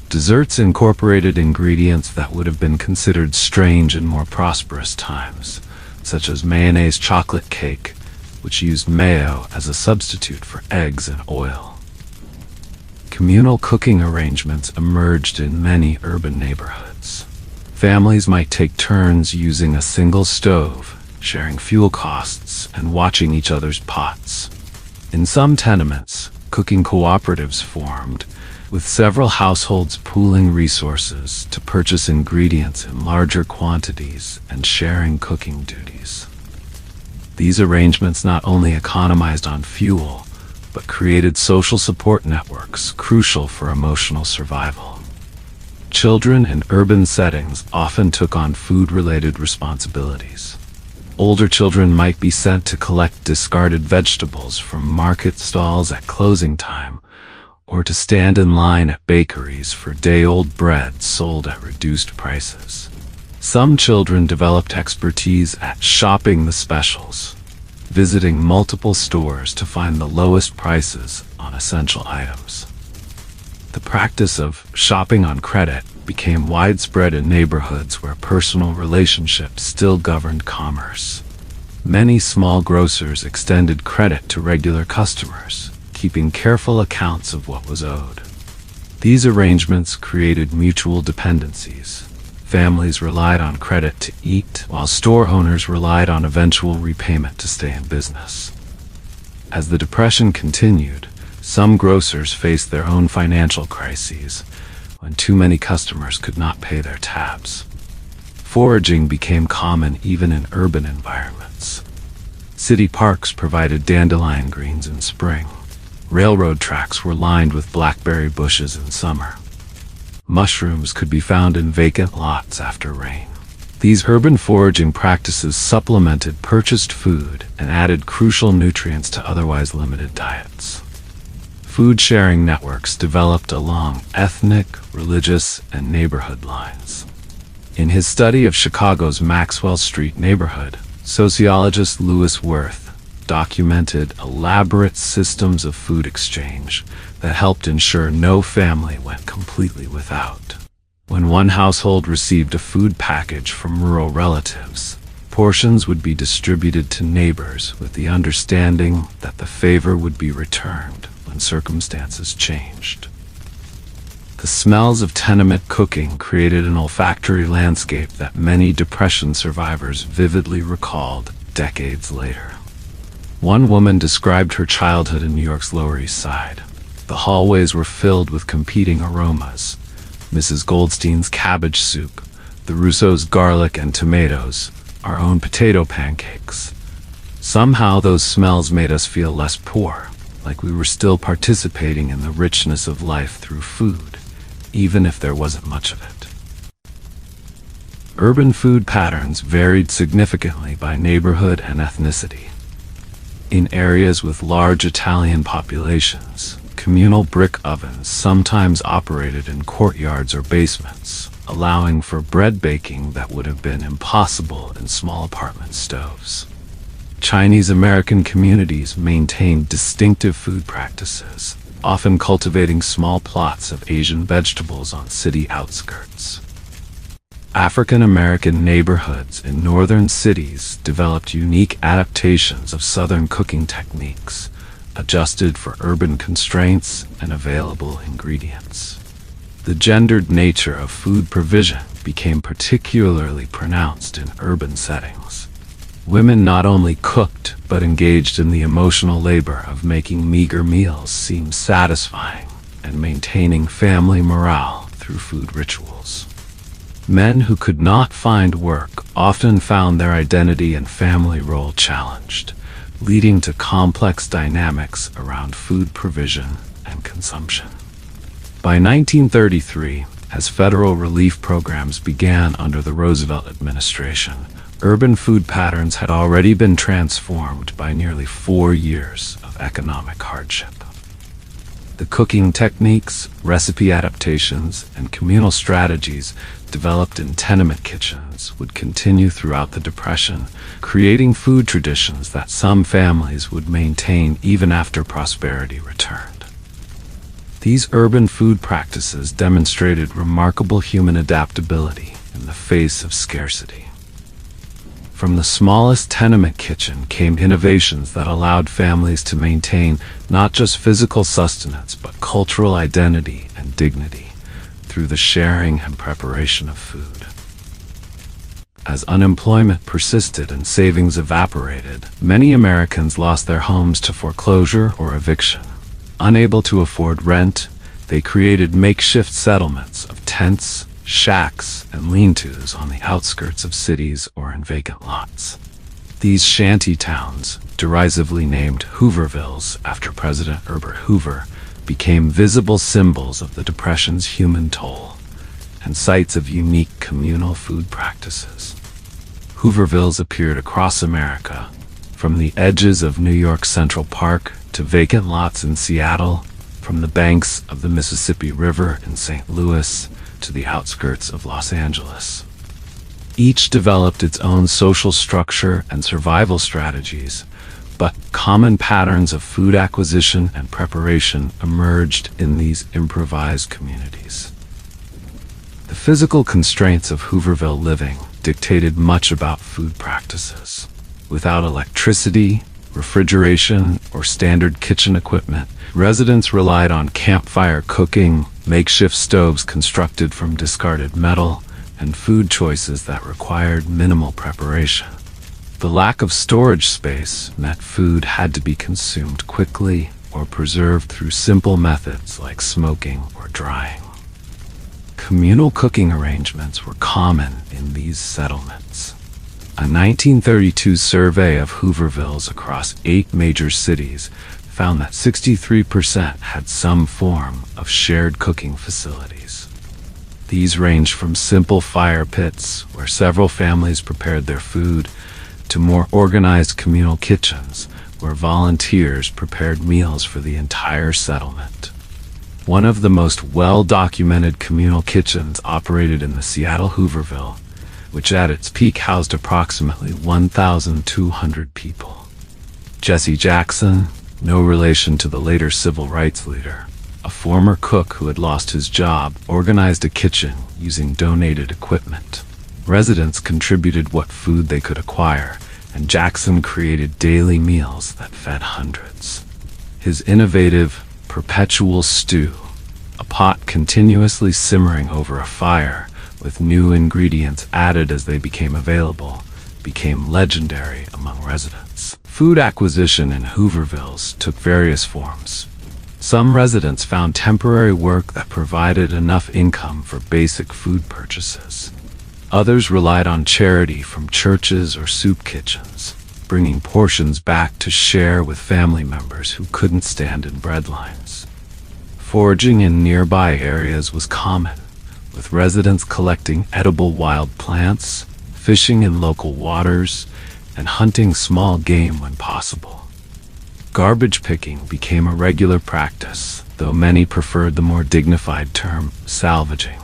Desserts incorporated ingredients that would have been considered strange in more prosperous times, such as mayonnaise chocolate cake, which used mayo as a substitute for eggs and oil. Communal cooking arrangements emerged in many urban neighborhoods. Families might take turns using a single stove, sharing fuel costs, and watching each other's pots. In some tenements, cooking cooperatives formed, with several households pooling resources to purchase ingredients in larger quantities and sharing cooking duties. These arrangements not only economized on fuel, but created social support networks crucial for emotional survival. Children in urban settings often took on food-related responsibilities. Older children might be sent to collect discarded vegetables from market stalls at closing time, or to stand in line at bakeries for day-old bread sold at reduced prices. Some children developed expertise at shopping the specials, visiting multiple stores to find the lowest prices on essential items. The practice of shopping on credit became widespread in neighborhoods where personal relationships still governed commerce. Many small grocers extended credit to regular customers, keeping careful accounts of what was owed. These arrangements created mutual dependencies. Families relied on credit to eat, while store owners relied on eventual repayment to stay in business. As the Depression continued, some grocers faced their own financial crises when too many customers could not pay their tabs. Foraging became common even in urban environments. City parks provided dandelion greens in spring. Railroad tracks were lined with blackberry bushes in summer. Mushrooms could be found in vacant lots after rain. These urban foraging practices supplemented purchased food and added crucial nutrients to otherwise limited diets. Food sharing networks developed along ethnic, religious, and neighborhood lines. In his study of Chicago's Maxwell Street neighborhood, sociologist Lewis Worth documented elaborate systems of food exchange that helped ensure no family went completely without. When one household received a food package from rural relatives, portions would be distributed to neighbors with the understanding that the favor would be returned when circumstances changed. smells of tenement cooking created an olfactory landscape that many Depression survivors vividly recalled decades later. One woman described her childhood in New York's Lower East Side. The hallways were filled with competing aromas: Mrs. Goldstein's cabbage soup, the Russo's garlic and tomatoes, our own potato pancakes. Somehow those smells made us feel less poor, like we were still participating in the richness of life through food, even if there wasn't much of it. Urban food patterns varied significantly by neighborhood and ethnicity. In areas with large Italian populations, communal brick ovens sometimes operated in courtyards or basements, allowing for bread baking that would have been impossible in small apartment stoves. Chinese American communities maintained distinctive food practices, often cultivating small plots of Asian vegetables on city outskirts. African American neighborhoods in northern cities developed unique adaptations of Southern cooking techniques, adjusted for urban constraints and available ingredients. The gendered nature of food provision became particularly pronounced in urban settings. Women not only cooked, but engaged in the emotional labor of making meager meals seem satisfying and maintaining family morale through food rituals. Men who could not find work often found their identity and family role challenged, leading to complex dynamics around food provision and consumption. By 1933, as federal relief programs began under the Roosevelt administration, urban food patterns had already been transformed by nearly 4 years of economic hardship. The cooking techniques, recipe adaptations, and communal strategies developed in tenement kitchens would continue throughout the Depression, creating food traditions that some families would maintain even after prosperity returned. These urban food practices demonstrated remarkable human adaptability in the face of scarcity. From the smallest tenement kitchen came innovations that allowed families to maintain not just physical sustenance but cultural identity and dignity through the sharing and preparation of food. As unemployment persisted and savings evaporated, many Americans lost their homes to foreclosure or eviction. Unable to afford rent, they created makeshift settlements of tents, shacks, and lean-tos on the outskirts of cities or in vacant lots. These shanty towns, derisively named Hoovervilles after President Herbert Hoover, became visible symbols of the Depression's human toll and sites of unique communal food practices. Hoovervilles appeared across America, from the edges of New York's Central Park to vacant lots in Seattle, from the banks of the Mississippi River in St. Louis to the outskirts of Los Angeles. Each developed its own social structure and survival strategies, but common patterns of food acquisition and preparation emerged in these improvised communities. The physical constraints of Hooverville living dictated much about food practices. Without electricity, refrigeration, or standard kitchen equipment, residents relied on campfire cooking, makeshift stoves constructed from discarded metal, and food choices that required minimal preparation. The lack of storage space meant food had to be consumed quickly or preserved through simple methods like smoking or drying. Communal cooking arrangements were common in these settlements. A 1932 survey of Hoovervilles across 8 major cities found that 63% had some form of shared cooking facilities. These ranged from simple fire pits, where several families prepared their food, to more organized communal kitchens, where volunteers prepared meals for the entire settlement. One of the most well-documented communal kitchens operated in the Seattle Hooverville, which at its peak housed approximately 1,200 people. Jesse Jackson, no relation to the later civil rights leader, a former cook who had lost his job, organized a kitchen using donated equipment. Residents contributed what food they could acquire, and Jackson created daily meals that fed hundreds. His innovative, perpetual stew, a pot continuously simmering over a fire, with new ingredients added as they became available, became legendary among residents. Food acquisition in Hoovervilles took various forms. Some residents found temporary work that provided enough income for basic food purchases. Others relied on charity from churches or soup kitchens, bringing portions back to share with family members who couldn't stand in bread lines. Foraging in nearby areas was common, with residents collecting edible wild plants, fishing in local waters, and hunting small game when possible. Garbage picking became a regular practice, though many preferred the more dignified term salvaging.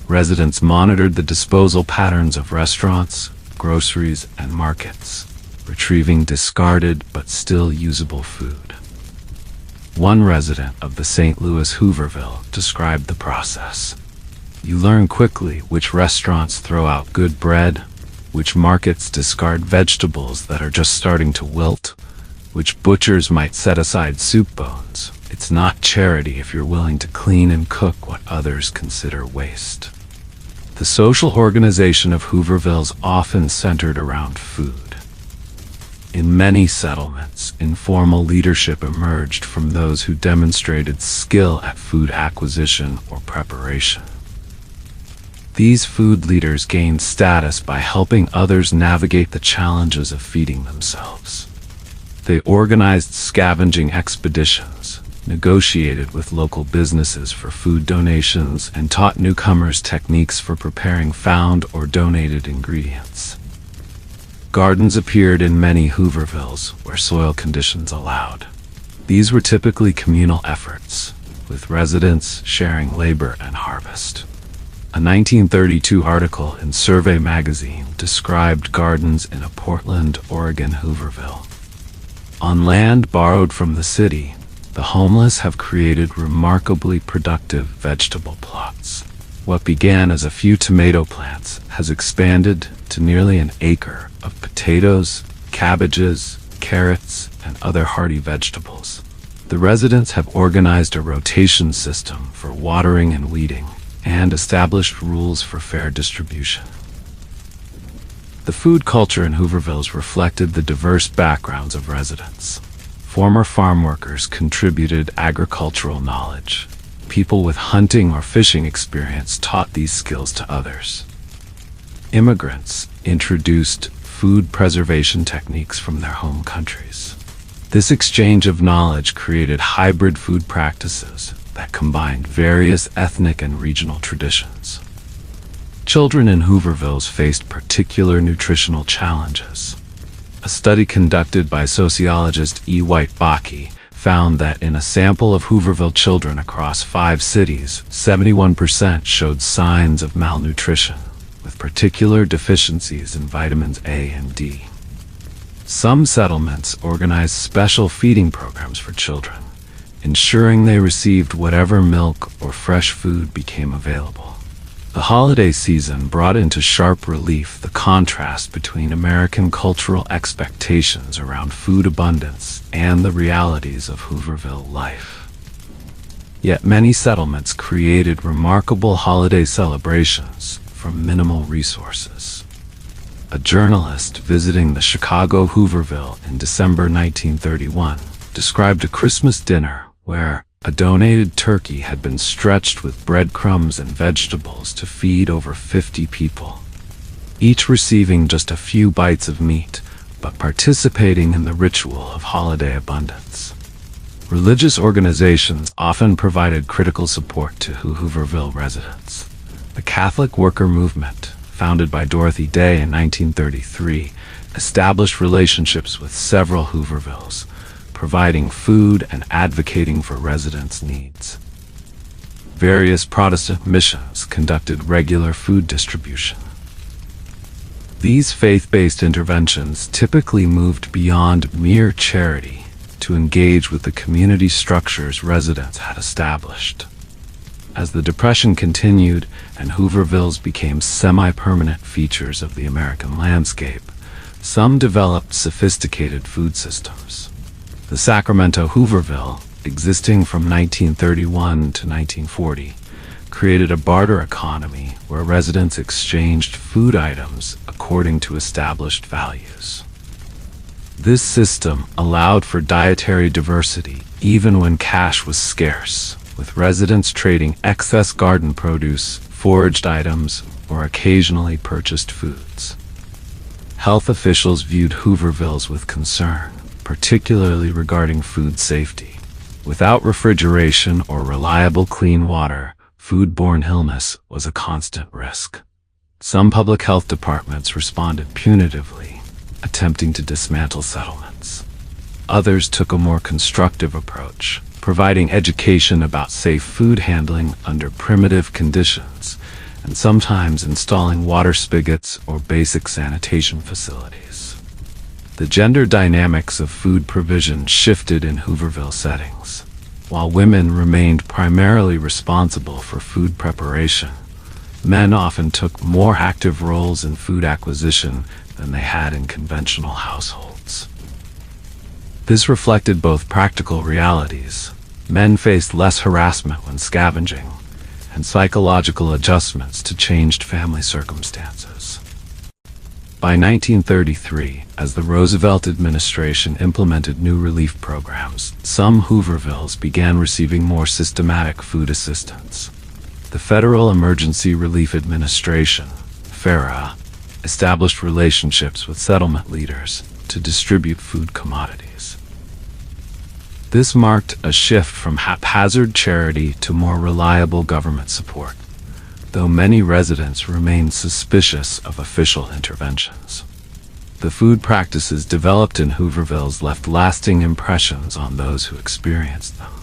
Residents monitored the disposal patterns of restaurants, groceries, and markets, retrieving discarded but still usable food. One resident of the St. Louis Hooverville described the process. You learn quickly which restaurants throw out good bread, which markets discard vegetables that are just starting to wilt, which butchers might set aside soup bones. It's not charity if you're willing to clean and cook what others consider waste. The social organization of Hoovervilles often centered around food. In many settlements, informal leadership emerged from those who demonstrated skill at food acquisition or preparation. These food leaders gained status by helping others navigate the challenges of feeding themselves. They organized scavenging expeditions, negotiated with local businesses for food donations, and taught newcomers techniques for preparing found or donated ingredients. Gardens appeared in many Hoovervilles where soil conditions allowed. These were typically communal efforts, with residents sharing labor and harvest. A 1932 article in Survey magazine described gardens in a Portland, Oregon Hooverville. On land borrowed from the city, the homeless have created remarkably productive vegetable plots. What began as a few tomato plants has expanded to nearly an acre of potatoes, cabbages, carrots, and other hardy vegetables. The residents have organized a rotation system for watering and weeding, and established rules for fair distribution. The food culture in Hoovervilles reflected the diverse backgrounds of residents. Former farm workers contributed agricultural knowledge. People with hunting or fishing experience taught these skills to others. Immigrants introduced food preservation techniques from their home countries. This exchange of knowledge created hybrid food practices that combined various ethnic and regional traditions. Children in Hoovervilles faced particular nutritional challenges. A study conducted by sociologist E. White Bakke found that in a sample of Hooverville children across 5 cities, 71% showed signs of malnutrition, with particular deficiencies in vitamins A and D. Some settlements organized special feeding programs for children, ensuring they received whatever milk or fresh food became available. The holiday season brought into sharp relief the contrast between American cultural expectations around food abundance and the realities of Hooverville life. Yet many settlements created remarkable holiday celebrations from minimal resources. A journalist visiting the Chicago Hooverville in December 1931 described a Christmas dinner where a donated turkey had been stretched with breadcrumbs and vegetables to feed over 50 people, each receiving just a few bites of meat, but participating in the ritual of holiday abundance. Religious organizations often provided critical support to Hooverville residents. The Catholic Worker Movement, founded by Dorothy Day in 1933, established relationships with several Hoovervilles, providing food and advocating for residents' needs. Various Protestant missions conducted regular food distribution. These faith-based interventions typically moved beyond mere charity to engage with the community structures residents had established. As the Depression continued and Hoovervilles became semi-permanent features of the American landscape, some developed sophisticated food systems. The Sacramento Hooverville, existing from 1931 to 1940, created a barter economy where residents exchanged food items according to established values. This system allowed for dietary diversity even when cash was scarce, with residents trading excess garden produce, foraged items, or occasionally purchased foods. Health officials viewed Hoovervilles with concern, particularly regarding food safety. Without refrigeration or reliable clean water, foodborne illness was a constant risk. Some public health departments responded punitively, attempting to dismantle settlements. Others took a more constructive approach, providing education about safe food handling under primitive conditions, and sometimes installing water spigots or basic sanitation facilities. The gender dynamics of food provision shifted in Hooverville settings. While women remained primarily responsible for food preparation, men often took more active roles in food acquisition than they had in conventional households. This reflected both practical realities. Men faced less harassment when scavenging, and psychological adjustments to changed family circumstances. By 1933, as the Roosevelt administration implemented new relief programs, some Hoovervilles began receiving more systematic food assistance. The Federal Emergency Relief Administration, FERA, established relationships with settlement leaders to distribute food commodities. This marked a shift from haphazard charity to more reliable government support, though many residents remained suspicious of official interventions. The food practices developed in Hoovervilles left lasting impressions on those who experienced them.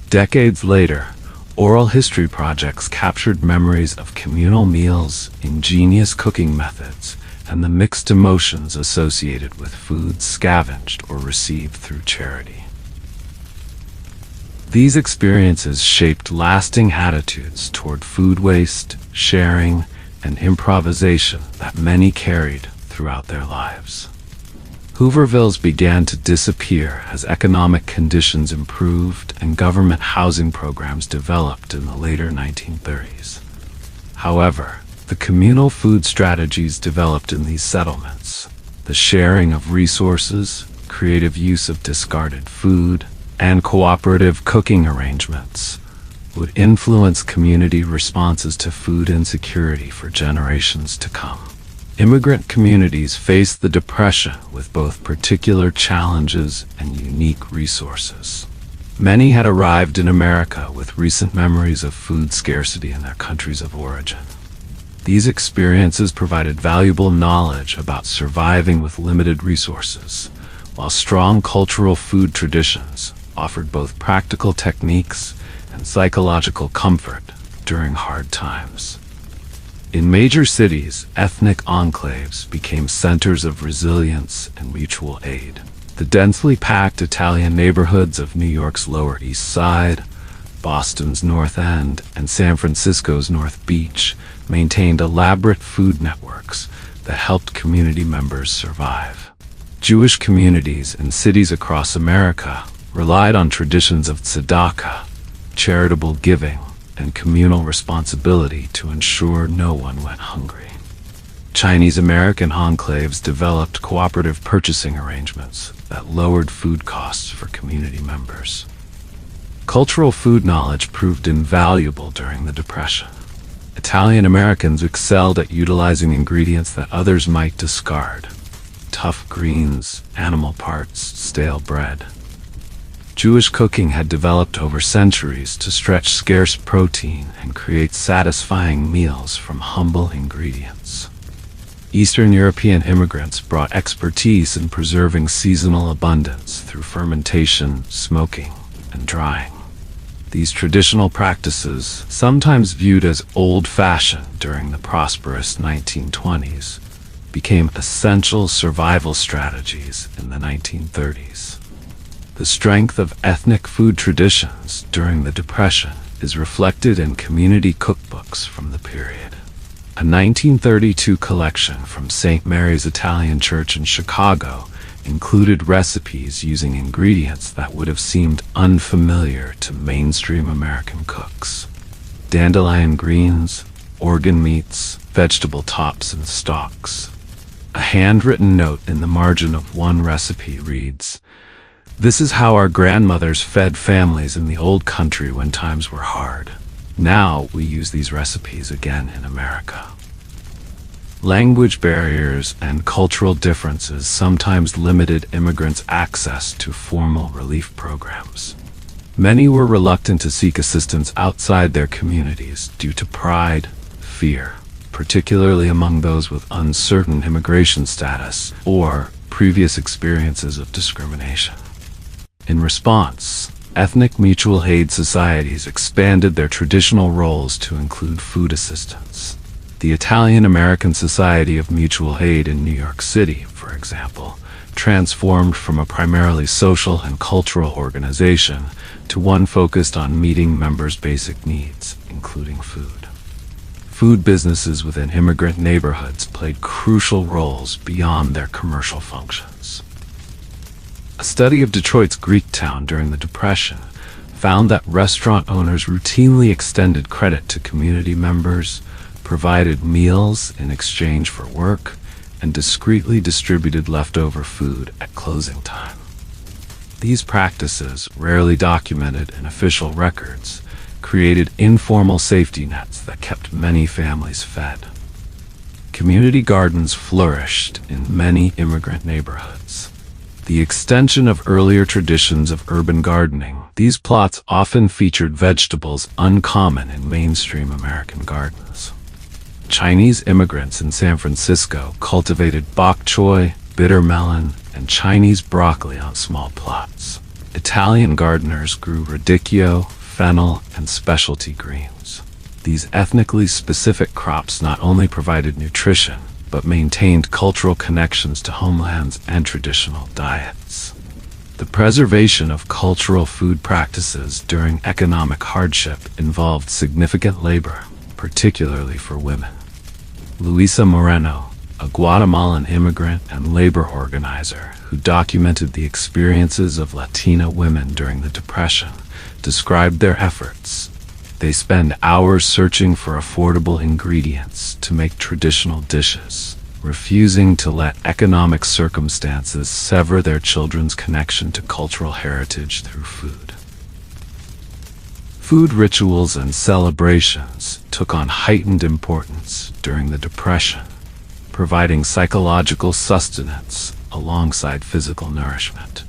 Decades later, oral history projects captured memories of communal meals, ingenious cooking methods, and the mixed emotions associated with food scavenged or received through charity. These experiences shaped lasting attitudes toward food waste, sharing, and improvisation that many carried throughout their lives. Hoovervilles began to disappear as economic conditions improved and government housing programs developed in the later 1930s. However, the communal food strategies developed in these settlements, the sharing of resources, creative use of discarded food, and cooperative cooking arrangements, would influence community responses to food insecurity for generations to come. Immigrant communities faced the Depression with both particular challenges and unique resources. Many had arrived in America with recent memories of food scarcity in their countries of origin. These experiences provided valuable knowledge about surviving with limited resources, while strong cultural food traditions offered both practical techniques and psychological comfort during hard times. In major cities, ethnic enclaves became centers of resilience and mutual aid. The densely packed Italian neighborhoods of New York's Lower East Side, Boston's North End, and San Francisco's North Beach maintained elaborate food networks that helped community members survive. Jewish communities in cities across America relied on traditions of tzedakah, charitable giving, and communal responsibility to ensure no one went hungry. Chinese American enclaves developed cooperative purchasing arrangements that lowered food costs for community members. Cultural food knowledge proved invaluable during the Depression. Italian Americans excelled at utilizing ingredients that others might discard: tough greens, animal parts, stale bread. Jewish cooking had developed over centuries to stretch scarce protein and create satisfying meals from humble ingredients. Eastern European immigrants brought expertise in preserving seasonal abundance through fermentation, smoking, and drying. These traditional practices, sometimes viewed as old-fashioned during the prosperous 1920s, became essential survival strategies in the 1930s. The strength of ethnic food traditions during the Depression is reflected in community cookbooks from the period. A 1932 collection from St. Mary's Italian Church in Chicago included recipes using ingredients that would have seemed unfamiliar to mainstream American cooks. Dandelion greens, organ meats, vegetable tops and stalks. A handwritten note in the margin of one recipe reads, "This is how our grandmothers fed families in the old country when times were hard. Now we use these recipes again in America." Language barriers and cultural differences sometimes limited immigrants' access to formal relief programs. Many were reluctant to seek assistance outside their communities due to pride, fear, particularly among those with uncertain immigration status or previous experiences of discrimination. In response, ethnic mutual aid societies expanded their traditional roles to include food assistance. The Italian-American Society of Mutual Aid in New York City, for example, transformed from a primarily social and cultural organization to one focused on meeting members' basic needs, including food. Food businesses within immigrant neighborhoods played crucial roles beyond their commercial functions. A study of Detroit's Greektown during the Depression found that restaurant owners routinely extended credit to community members, provided meals in exchange for work, and discreetly distributed leftover food at closing time. These practices, rarely documented in official records, created informal safety nets that kept many families fed. Community gardens flourished in many immigrant neighborhoods. The extension of earlier traditions of urban gardening, these plots often featured vegetables uncommon in mainstream American gardens. Chinese immigrants in San Francisco cultivated bok choy, bitter melon, and Chinese broccoli on small plots. Italian gardeners grew radicchio, fennel, and specialty greens. These ethnically specific crops not only provided nutrition, but maintained cultural connections to homelands and traditional diets. The preservation of cultural food practices during economic hardship involved significant labor, particularly for women. Luisa Moreno, a Guatemalan immigrant and labor organizer who documented the experiences of Latina women during the Depression, described their efforts. They spend hours searching for affordable ingredients to make traditional dishes, refusing to let economic circumstances sever their children's connection to cultural heritage through food. Food rituals and celebrations took on heightened importance during the Depression, providing psychological sustenance alongside physical nourishment.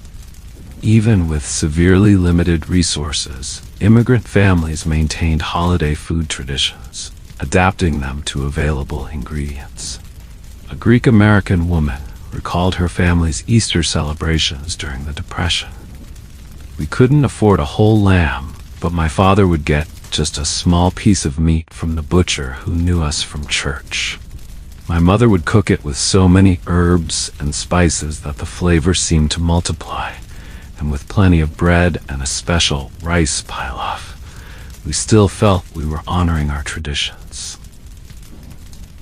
Even with severely limited resources, immigrant families maintained holiday food traditions, adapting them to available ingredients. A Greek-American woman recalled her family's Easter celebrations during the Depression. "We couldn't afford a whole lamb, but my father would get just a small piece of meat from the butcher who knew us from church. My mother would cook it with so many herbs and spices that the flavor seemed to multiply, and with plenty of bread and a special rice pile-off, we still felt we were honoring our traditions."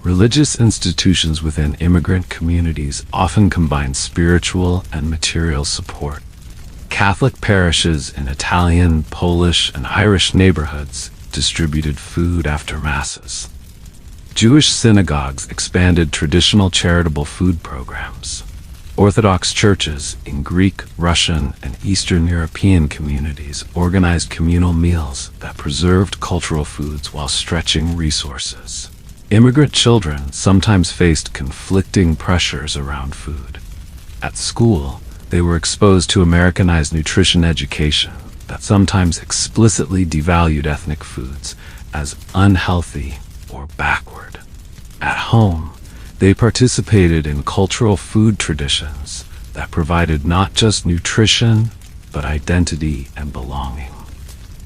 Religious institutions within immigrant communities often combine spiritual and material support. Catholic parishes in Italian, Polish, and Irish neighborhoods distributed food after masses. Jewish synagogues expanded traditional charitable food programs. Orthodox churches in Greek, Russian, and Eastern European communities organized communal meals that preserved cultural foods while stretching resources. Immigrant children sometimes faced conflicting pressures around food. At school, they were exposed to Americanized nutrition education that sometimes explicitly devalued ethnic foods as unhealthy or backward. At home, they participated in cultural food traditions that provided not just nutrition, but identity and belonging.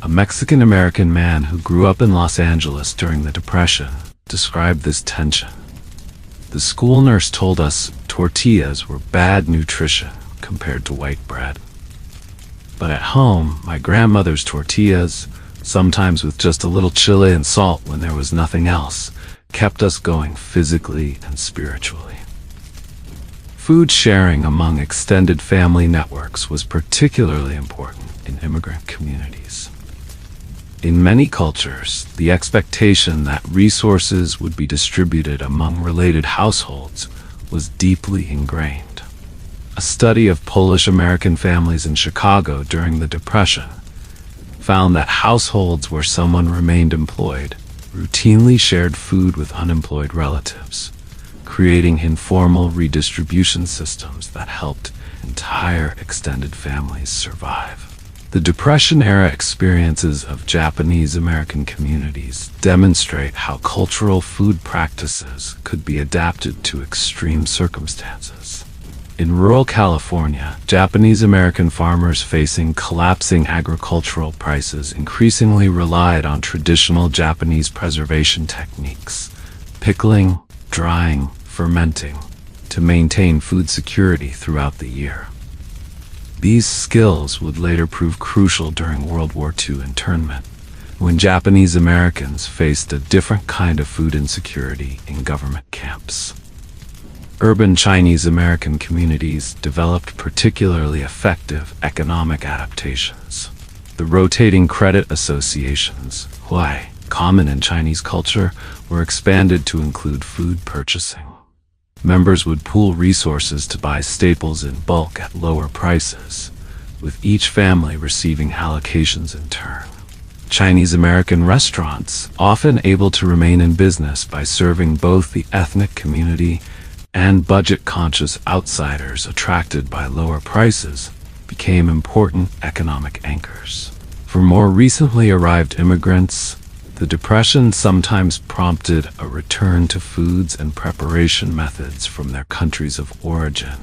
A Mexican-American man who grew up in Los Angeles during the Depression described this tension. "The school nurse told us tortillas were bad nutrition compared to white bread. But at home, my grandmother's tortillas, sometimes with just a little chili and salt when there was nothing else, kept us going physically and spiritually." Food sharing among extended family networks was particularly important in immigrant communities. In many cultures, the expectation that resources would be distributed among related households was deeply ingrained. A study of Polish-American families in Chicago during the Depression found that households where someone remained employed routinely shared food with unemployed relatives, creating informal redistribution systems that helped entire extended families survive. The Depression-era experiences of Japanese American communities demonstrate how cultural food practices could be adapted to extreme circumstances. In rural California, Japanese American farmers facing collapsing agricultural prices increasingly relied on traditional Japanese preservation techniques, pickling, drying, fermenting, to maintain food security throughout the year. These skills would later prove crucial during World War II internment, when Japanese Americans faced a different kind of food insecurity in government camps. Urban Chinese American communities developed particularly effective economic adaptations. The rotating credit associations, huai, common in Chinese culture, were expanded to include food purchasing. Members would pool resources to buy staples in bulk at lower prices, with each family receiving allocations in turn. Chinese American restaurants, often able to remain in business by serving both the ethnic community and budget-conscious outsiders attracted by lower prices, became important economic anchors. For more recently arrived immigrants, the Depression sometimes prompted a return to foods and preparation methods from their countries of origin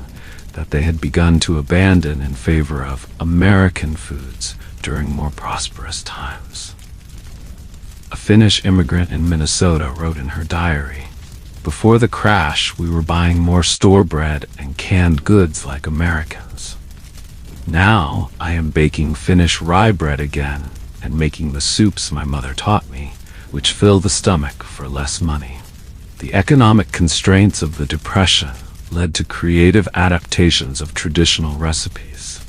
that they had begun to abandon in favor of American foods during more prosperous times. A Finnish immigrant in Minnesota wrote in her diary, "Before the crash, we were buying more store bread and canned goods like Americans. Now I am baking Finnish rye bread again and making the soups my mother taught me, which fill the stomach for less money." The economic constraints of the Depression led to creative adaptations of traditional recipes.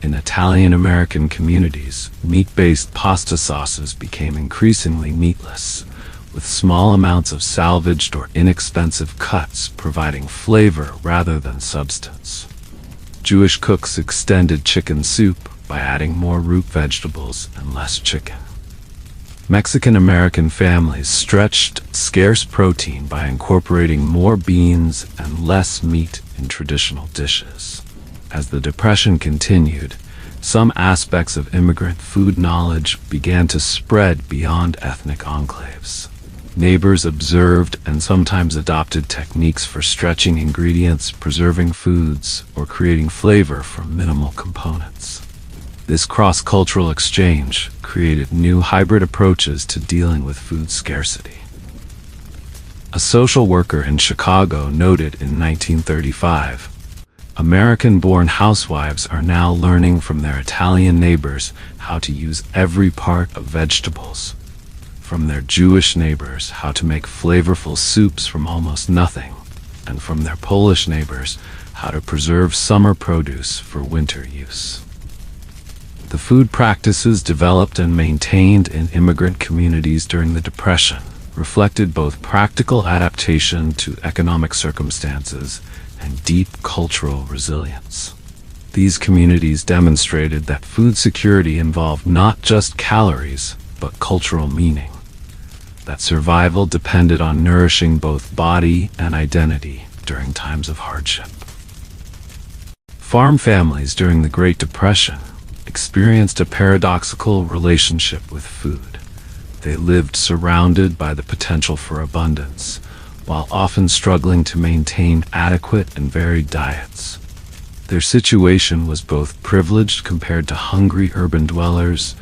In Italian-American communities, meat-based pasta sauces became increasingly meatless, with small amounts of salvaged or inexpensive cuts providing flavor rather than substance. Jewish cooks extended chicken soup by adding more root vegetables and less chicken. Mexican-American families stretched scarce protein by incorporating more beans and less meat in traditional dishes. As the Depression continued, some aspects of immigrant food knowledge began to spread beyond ethnic enclaves. Neighbors observed and sometimes adopted techniques for stretching ingredients, preserving foods, or creating flavor from minimal components. This cross-cultural exchange created new hybrid approaches to dealing with food scarcity. A social worker in Chicago noted in 1935, "American-born housewives are now learning from their Italian neighbors how to use every part of vegetables, from their Jewish neighbors how to make flavorful soups from almost nothing, and from their Polish neighbors how to preserve summer produce for winter use." The food practices developed and maintained in immigrant communities during the Depression reflected both practical adaptation to economic circumstances and deep cultural resilience. These communities demonstrated that food security involved not just calories, but cultural meaning, that survival depended on nourishing both body and identity during times of hardship. Farm families during the Great Depression experienced a paradoxical relationship with food. They lived surrounded by the potential for abundance, while often struggling to maintain adequate and varied diets. Their situation was both privileged compared to hungry urban dwellers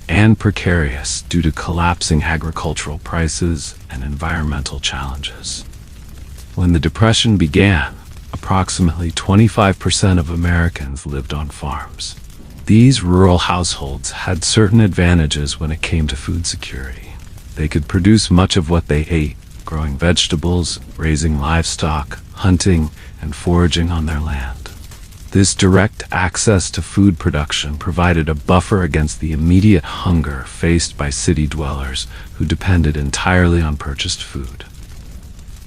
and precarious due to collapsing agricultural prices and environmental challenges. When the Depression began, approximately 25% of Americans lived on farms. These rural households had certain advantages when it came to food security. They could produce much of what they ate, growing vegetables, raising livestock, hunting, and foraging on their land. This direct access to food production provided a buffer against the immediate hunger faced by city dwellers who depended entirely on purchased food.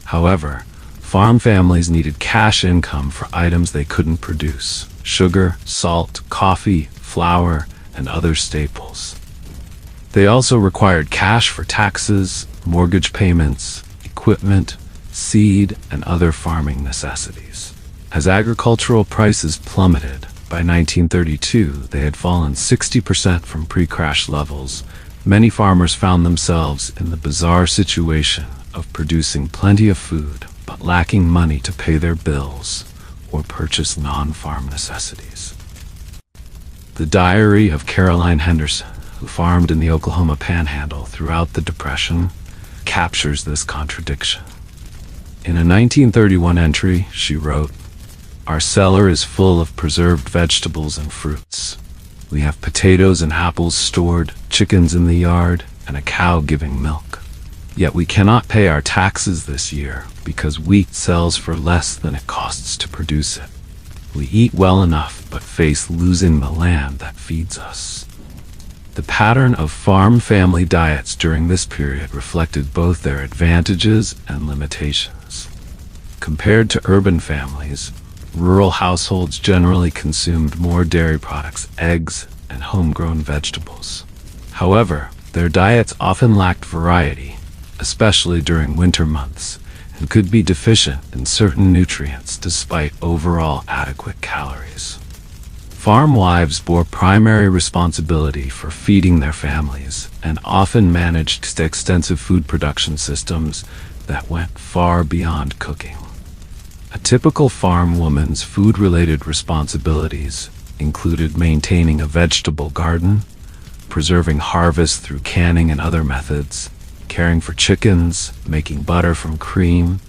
However, farm families needed cash income for items they couldn't produce: sugar, salt, coffee, flour, and other staples. They also required cash for taxes, mortgage payments, equipment, seed, and other farming necessities. As agricultural prices plummeted, by 1932 they had fallen 60% from pre-crash levels. Many farmers found themselves in the bizarre situation of producing plenty of food, but lacking money to pay their bills or purchase non-farm necessities. The Diary of Caroline Henderson, who farmed in the Oklahoma Panhandle throughout the Depression, captures this contradiction. In a 1931 entry, she wrote, "Our cellar is full of preserved vegetables and fruits. We have potatoes and apples stored, chickens in the yard, and a cow giving milk. Yet we cannot pay our taxes this year because wheat sells for less than it costs to produce it. We eat well enough but face losing the land that feeds us." The pattern of farm family diets during this period reflected both their advantages and limitations. Compared to urban families, rural households generally consumed more dairy products, eggs, and homegrown vegetables. However, their diets often lacked variety, especially during winter months, and could be deficient in certain nutrients despite overall adequate calories. Farm wives bore primary responsibility for feeding their families and often managed extensive food production systems that went far beyond cooking. A typical farm woman's food-related responsibilities included maintaining a vegetable garden, preserving harvest through canning and other methods, caring for chickens, making butter from cream,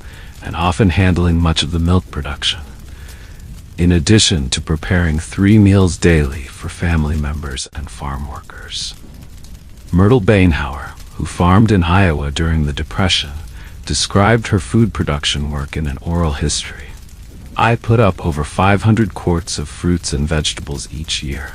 and often handling much of the milk production, in addition to preparing 3 meals daily for family members and farm workers. Myrtle Bainhauer, who farmed in Iowa during the Depression, described her food production work in an oral history. "I put up over 500 quarts of fruits and vegetables each year.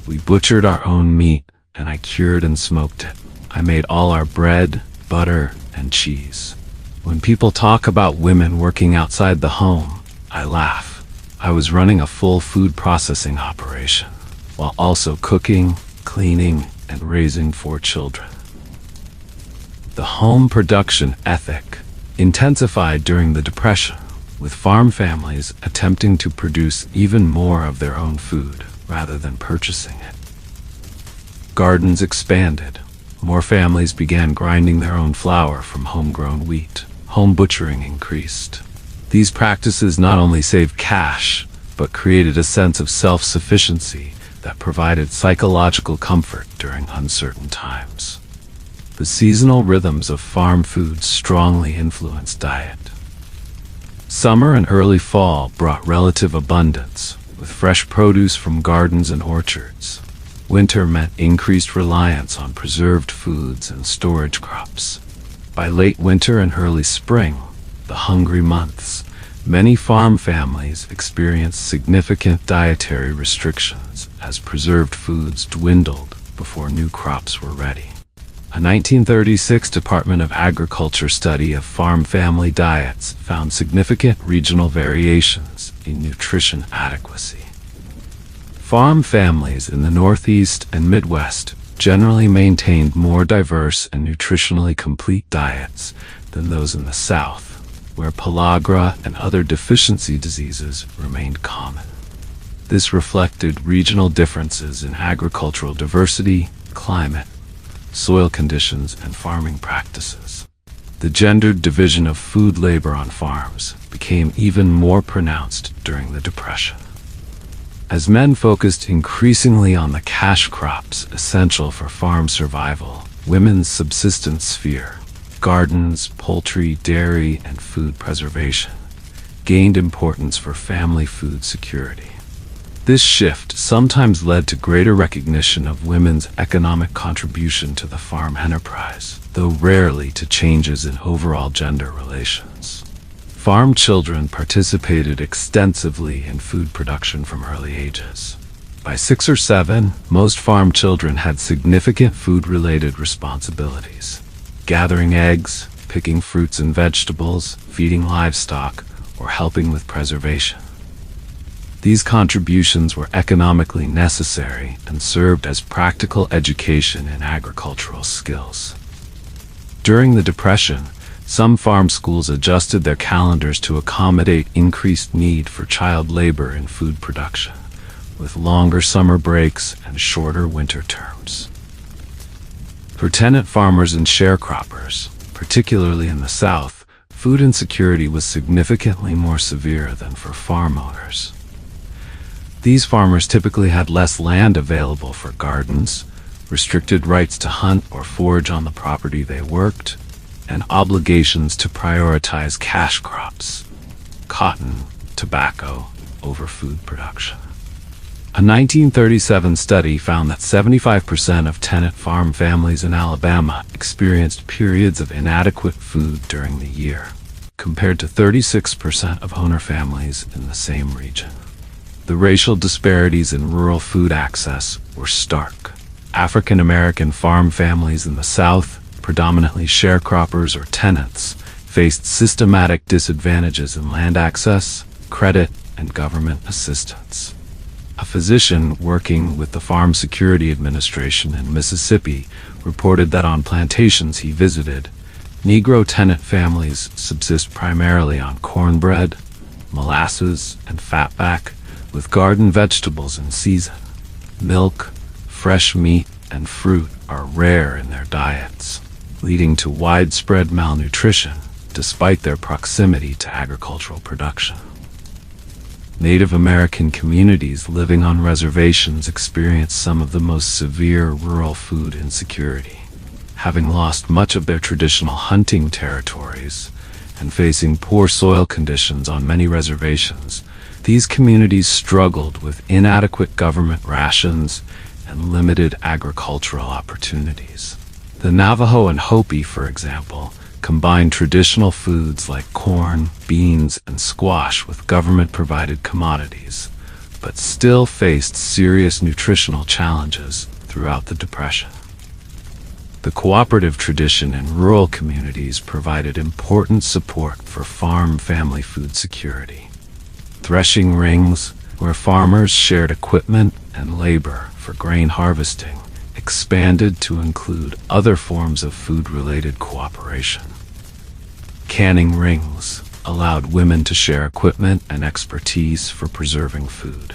We butchered our own meat, and I cured and smoked it. I made all our bread, butter, and cheese. When people talk about women working outside the home, I laugh. I was running a full food processing operation, while also cooking, cleaning, and raising 4 children." The home production ethic intensified during the Depression, with farm families attempting to produce even more of their own food rather than purchasing it. Gardens expanded. More families began grinding their own flour from homegrown wheat. Home butchering increased. These practices not only saved cash, but created a sense of self-sufficiency that provided psychological comfort during uncertain times. The seasonal rhythms of farm food strongly influenced diet. Summer and early fall brought relative abundance, with fresh produce from gardens and orchards. Winter meant increased reliance on preserved foods and storage crops. By late winter and early spring, the hungry months, many farm families experienced significant dietary restrictions as preserved foods dwindled before new crops were ready. A 1936 Department of Agriculture study of farm family diets found significant regional variations in nutrition adequacy. Farm families in the Northeast and Midwest generally maintained more diverse and nutritionally complete diets than those in the South, where pellagra and other deficiency diseases remained common. This reflected regional differences in agricultural diversity, climate, soil conditions, and farming practices. The gendered division of food labor on farms became even more pronounced during the Depression. As men focused increasingly on the cash crops essential for farm survival, women's subsistence sphere, gardens, poultry, dairy, and food preservation, gained importance for family food security. This shift sometimes led to greater recognition of women's economic contribution to the farm enterprise, though rarely to changes in overall gender relations. Farm children participated extensively in food production from early ages. By 6 or 7, most farm children had significant food-related responsibilities: gathering eggs, picking fruits and vegetables, feeding livestock, or helping with preservation. These contributions were economically necessary and served as practical education in agricultural skills. During the Depression, some farm schools adjusted their calendars to accommodate increased need for child labor in food production, with longer summer breaks and shorter winter terms. For tenant farmers and sharecroppers, particularly in the South, food insecurity was significantly more severe than for farm owners. These farmers typically had less land available for gardens, restricted rights to hunt or forage on the property they worked, and obligations to prioritize cash crops, cotton, tobacco, over food production. A 1937 study found that 75% of tenant farm families in Alabama experienced periods of inadequate food during the year, compared to 36% of owner families in the same region. The racial disparities in rural food access were stark. African American farm families in the South, predominantly sharecroppers or tenants, faced systematic disadvantages in land access, credit, and government assistance. A physician working with the Farm Security Administration in Mississippi reported that on plantations he visited, Negro tenant families subsist primarily on cornbread, molasses, and fatback, with garden vegetables in season. Milk, fresh meat, and fruit are rare in their diets, leading to widespread malnutrition despite their proximity to agricultural production. Native American communities living on reservations experienced some of the most severe rural food insecurity. Having lost much of their traditional hunting territories and facing poor soil conditions on many reservations, these communities struggled with inadequate government rations and limited agricultural opportunities. The Navajo and Hopi, for example, combined traditional foods like corn, beans, and squash with government-provided commodities, but still faced serious nutritional challenges throughout the Depression. The cooperative tradition in rural communities provided important support for farm family food security. Threshing rings, where farmers shared equipment and labor for grain harvesting, expanded to include other forms of food-related cooperation. Canning rings allowed women to share equipment and expertise for preserving food.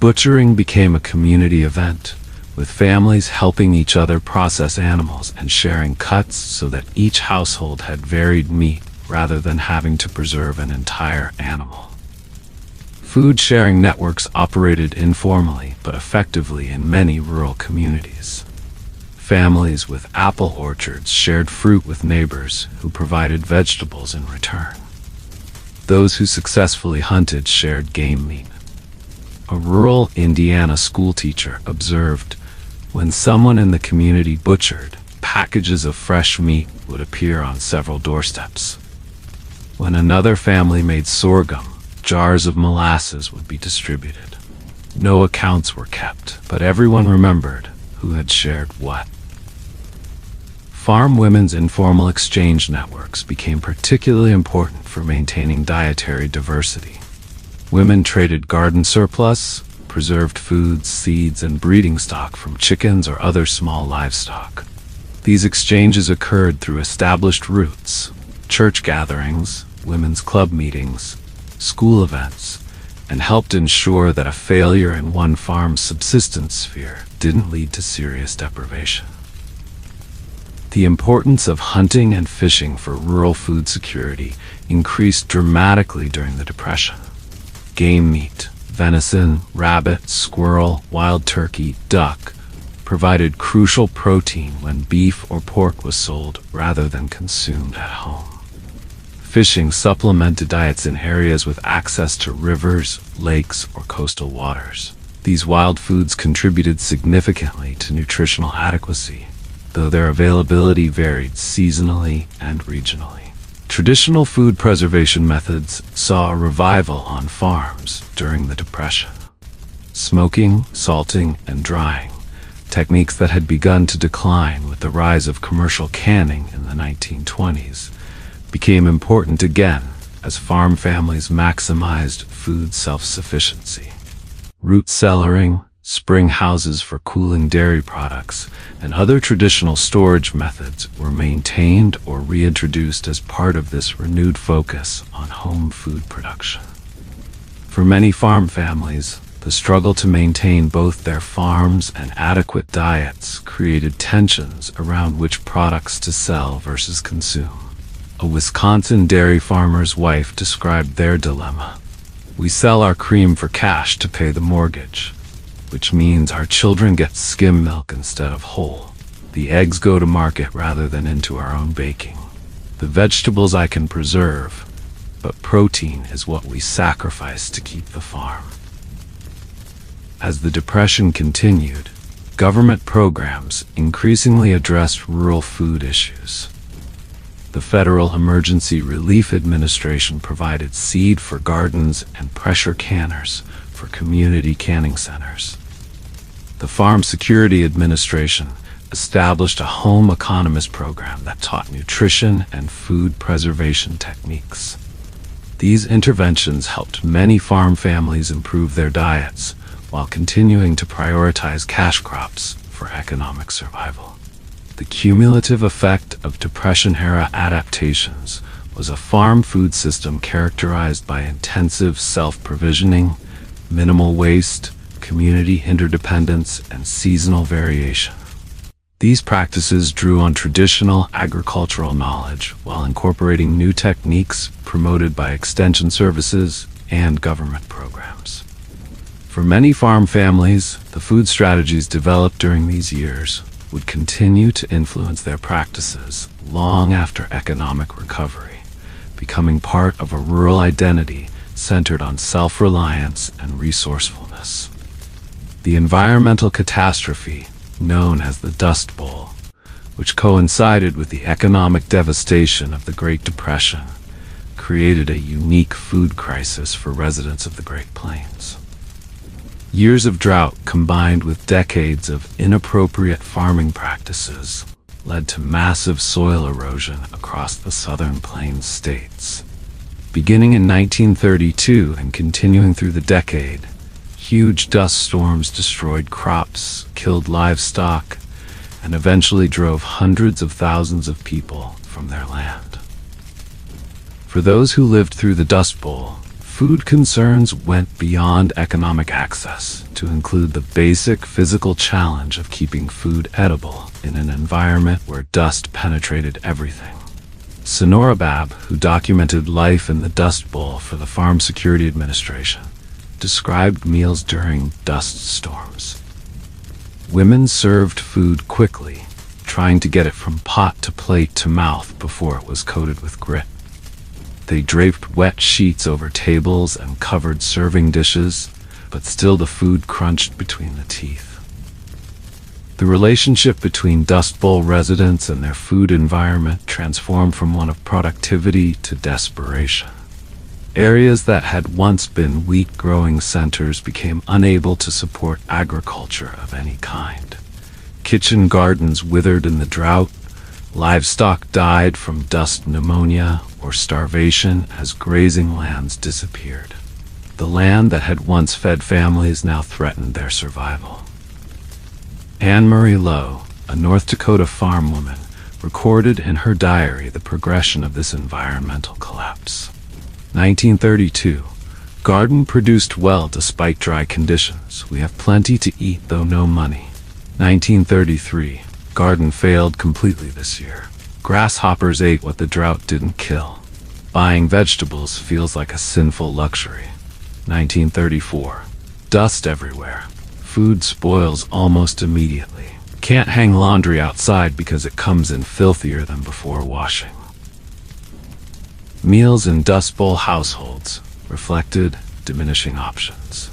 Butchering became a community event, with families helping each other process animals and sharing cuts so that each household had varied meat rather than having to preserve an entire animal. Food sharing networks operated informally but effectively in many rural communities. Families with apple orchards shared fruit with neighbors who provided vegetables in return. Those who successfully hunted shared game meat. A rural Indiana schoolteacher observed, when someone in the community butchered, packages of fresh meat would appear on several doorsteps. When another family made sorghum, jars of molasses would be distributed. No accounts were kept, but everyone remembered who had shared what. Farm women's informal exchange networks became particularly important for maintaining dietary diversity. Women traded garden surplus, preserved foods, seeds, and breeding stock from chickens or other small livestock. These exchanges occurred through established routes: church gatherings, women's club meetings, school events, and helped ensure that a failure in one farm's subsistence sphere didn't lead to serious deprivation. The importance of hunting and fishing for rural food security increased dramatically during the Depression. Game meat, venison, rabbit, squirrel, wild turkey, duck, provided crucial protein when beef or pork was sold rather than consumed at home. Fishing supplemented diets in areas with access to rivers, lakes, or coastal waters. These wild foods contributed significantly to nutritional adequacy, though their availability varied seasonally and regionally. Traditional food preservation methods saw a revival on farms during the Depression. Smoking, salting, and drying, techniques that had begun to decline with the rise of commercial canning in the 1920s, became important again as farm families maximized food self-sufficiency. Root cellaring, spring houses for cooling dairy products, and other traditional storage methods were maintained or reintroduced as part of this renewed focus on home food production. For many farm families, the struggle to maintain both their farms and adequate diets created tensions around which products to sell versus consume. A Wisconsin dairy farmer's wife described their dilemma. "We sell our cream for cash to pay the mortgage, which means our children get skim milk instead of whole. The eggs go to market rather than into our own baking. The vegetables I can preserve, but protein is what we sacrifice to keep the farm." As the Depression continued, government programs increasingly addressed rural food issues. The Federal Emergency Relief Administration provided seed for gardens and pressure canners for community canning centers. The Farm Security Administration established a home economist program that taught nutrition and food preservation techniques. These interventions helped many farm families improve their diets while continuing to prioritize cash crops for economic survival. The cumulative effect of Depression-era adaptations was a farm food system characterized by intensive self-provisioning, minimal waste, community interdependence, and seasonal variation. These practices drew on traditional agricultural knowledge while incorporating new techniques promoted by extension services and government programs. For many farm families, the food strategies developed during these years would continue to influence their practices long after economic recovery, becoming part of a rural identity centered on self-reliance and resourcefulness. The environmental catastrophe, known as the Dust Bowl, which coincided with the economic devastation of the Great Depression, created a unique food crisis for residents of the Great Plains. Years of drought combined with decades of inappropriate farming practices led to massive soil erosion across the southern plains states. Beginning in 1932 and continuing through the decade, huge dust storms destroyed crops, killed livestock, and eventually drove hundreds of thousands of people from their land. For those who lived through the Dust Bowl, food concerns went beyond economic access to include the basic physical challenge of keeping food edible in an environment where dust penetrated everything. Sonora Babb, who documented life in the Dust Bowl for the Farm Security Administration, described meals during dust storms. Women served food quickly, trying to get it from pot to plate to mouth before it was coated with grit. They draped wet sheets over tables and covered serving dishes, but still the food crunched between the teeth. The relationship between Dust Bowl residents and their food environment transformed from one of productivity to desperation. Areas that had once been wheat-growing centers became unable to support agriculture of any kind. Kitchen gardens withered in the drought, livestock died from dust pneumonia or starvation as grazing lands disappeared. The land that had once fed families now threatened their survival. Anne Marie Lowe, a North Dakota farm woman, recorded in her diary the progression of this environmental collapse. 1932. Garden produced well despite dry conditions. We have plenty to eat, though no money. 1933. Garden failed completely this year. Grasshoppers ate what the drought didn't kill. Buying vegetables feels like a sinful luxury. 1934. Dust everywhere. Food spoils almost immediately. Can't hang laundry outside because it comes in filthier than before washing. Meals in Dust Bowl households reflected diminishing options.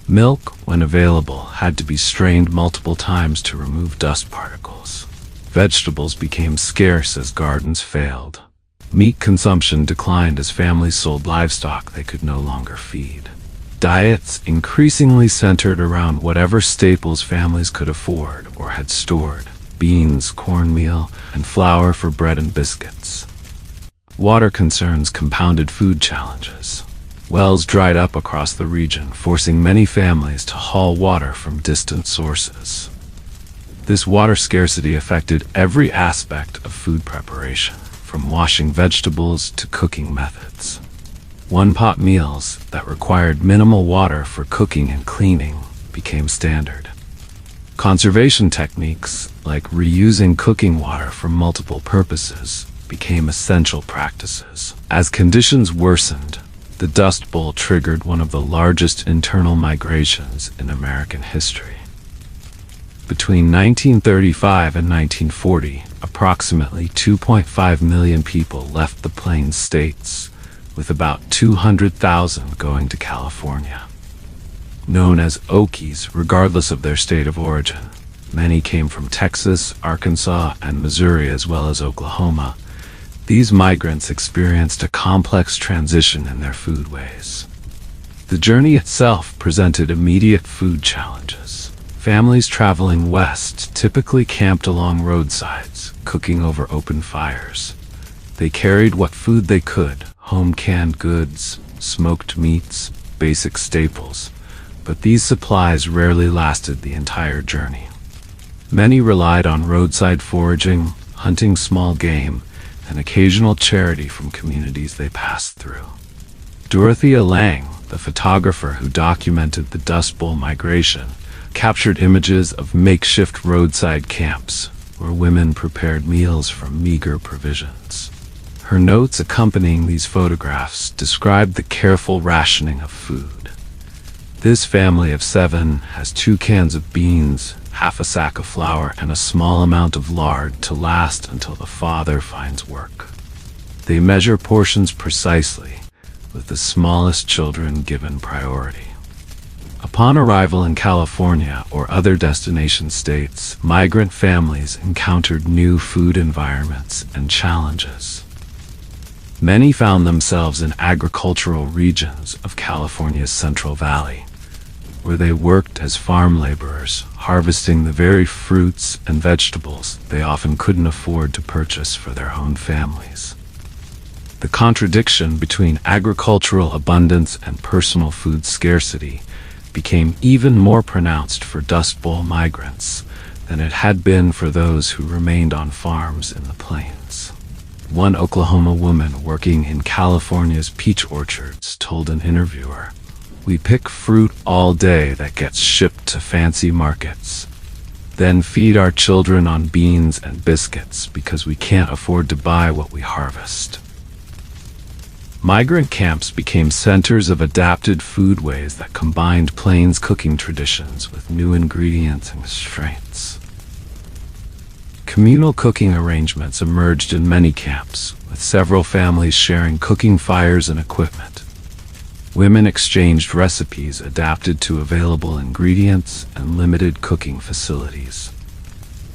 Milk, when available, had to be strained multiple times to remove dust particles. Vegetables became scarce as gardens failed. Meat consumption declined as families sold livestock they could no longer feed. Diets increasingly centered around whatever staples families could afford or had stored: beans, cornmeal, and flour for bread and biscuits. Water concerns compounded food challenges. Wells dried up across the region, forcing many families to haul water from distant sources. This water scarcity affected every aspect of food preparation, from washing vegetables to cooking methods. One-pot meals that required minimal water for cooking and cleaning became standard. Conservation techniques, like reusing cooking water for multiple purposes, became essential practices. As conditions worsened, the Dust Bowl triggered one of the largest internal migrations in American history. Between 1935 and 1940, approximately 2.5 million people left the Plains states, with about 200,000 going to California. Known as Okies, regardless of their state of origin, many came from Texas, Arkansas, and Missouri, as well as Oklahoma. These migrants experienced a complex transition in their foodways. The journey itself presented immediate food challenges. Families traveling west typically camped along roadsides, cooking over open fires. They carried what food they could: home canned goods, smoked meats, basic staples. But these supplies rarely lasted the entire journey. Many relied on roadside foraging, hunting small game, and occasional charity from communities they passed through. Dorothea Lange, the photographer who documented the Dust Bowl migration, captured images of makeshift roadside camps where women prepared meals from meager provisions. Her notes accompanying these photographs described the careful rationing of food. This family of 7 has 2 cans of beans, half a sack of flour, and a small amount of lard to last until the father finds work. They measure portions precisely, with the smallest children given priority. Upon arrival in California or other destination states, migrant families encountered new food environments and challenges. Many found themselves in agricultural regions of California's Central Valley, where they worked as farm laborers, harvesting the very fruits and vegetables they often couldn't afford to purchase for their own families. The contradiction between agricultural abundance and personal food scarcity became even more pronounced for Dust Bowl migrants than it had been for those who remained on farms in the plains. One Oklahoma woman working in California's peach orchards told an interviewer, "We pick fruit all day that gets shipped to fancy markets, then feed our children on beans and biscuits because we can't afford to buy what we harvest." Migrant camps became centers of adapted foodways that combined plains cooking traditions with new ingredients and constraints. Communal cooking arrangements emerged in many camps, with several families sharing cooking fires and equipment. Women exchanged recipes adapted to available ingredients and limited cooking facilities.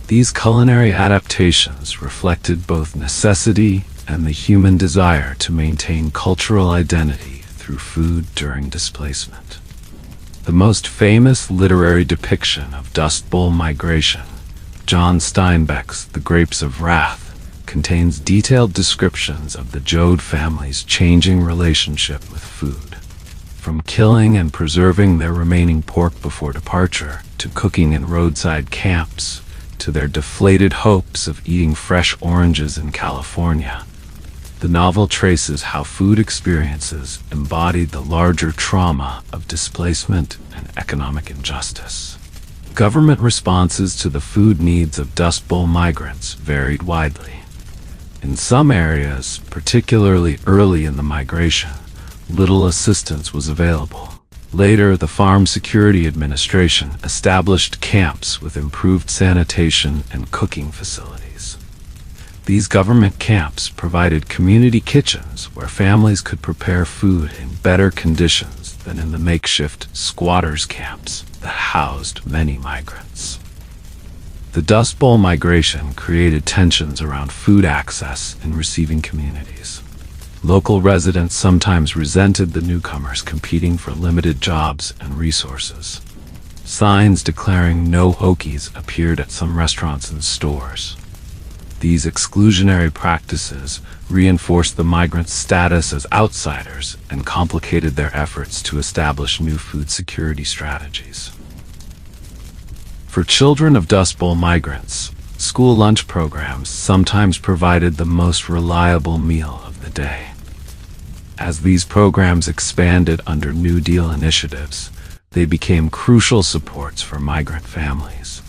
These culinary adaptations reflected both necessity and the human desire to maintain cultural identity through food during displacement. The most famous literary depiction of Dust Bowl migration, John Steinbeck's The Grapes of Wrath, contains detailed descriptions of the Joad family's changing relationship with food. From killing and preserving their remaining pork before departure, to cooking in roadside camps, to their deflated hopes of eating fresh oranges in California. The novel traces how food experiences embodied the larger trauma of displacement and economic injustice. Government responses to the food needs of Dust Bowl migrants varied widely. In some areas, particularly early in the migration, little assistance was available. Later, the Farm Security Administration established camps with improved sanitation and cooking facilities. These government camps provided community kitchens where families could prepare food in better conditions than in the makeshift squatters' camps that housed many migrants. The Dust Bowl migration created tensions around food access in receiving communities. Local residents sometimes resented the newcomers competing for limited jobs and resources. Signs declaring "no Hokies" appeared at some restaurants and stores. These exclusionary practices reinforced the migrants' status as outsiders and complicated their efforts to establish new food security strategies. For children of Dust Bowl migrants, school lunch programs sometimes provided the most reliable meal of the day. As these programs expanded under New Deal initiatives, they became crucial supports for migrant families.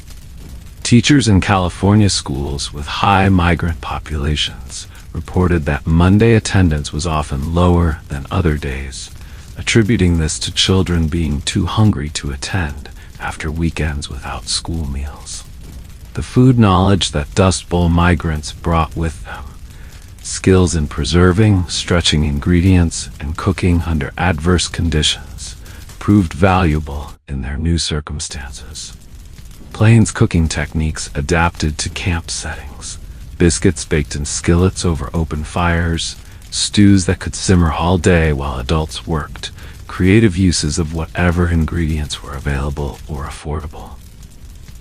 Teachers in California schools with high migrant populations reported that Monday attendance was often lower than other days, attributing this to children being too hungry to attend after weekends without school meals. The food knowledge that Dust Bowl migrants brought with them, skills in preserving, stretching ingredients, and cooking under adverse conditions, proved valuable in their new circumstances. Plains cooking techniques adapted to camp settings, biscuits baked in skillets over open fires, stews that could simmer all day while adults worked, creative uses of whatever ingredients were available or affordable.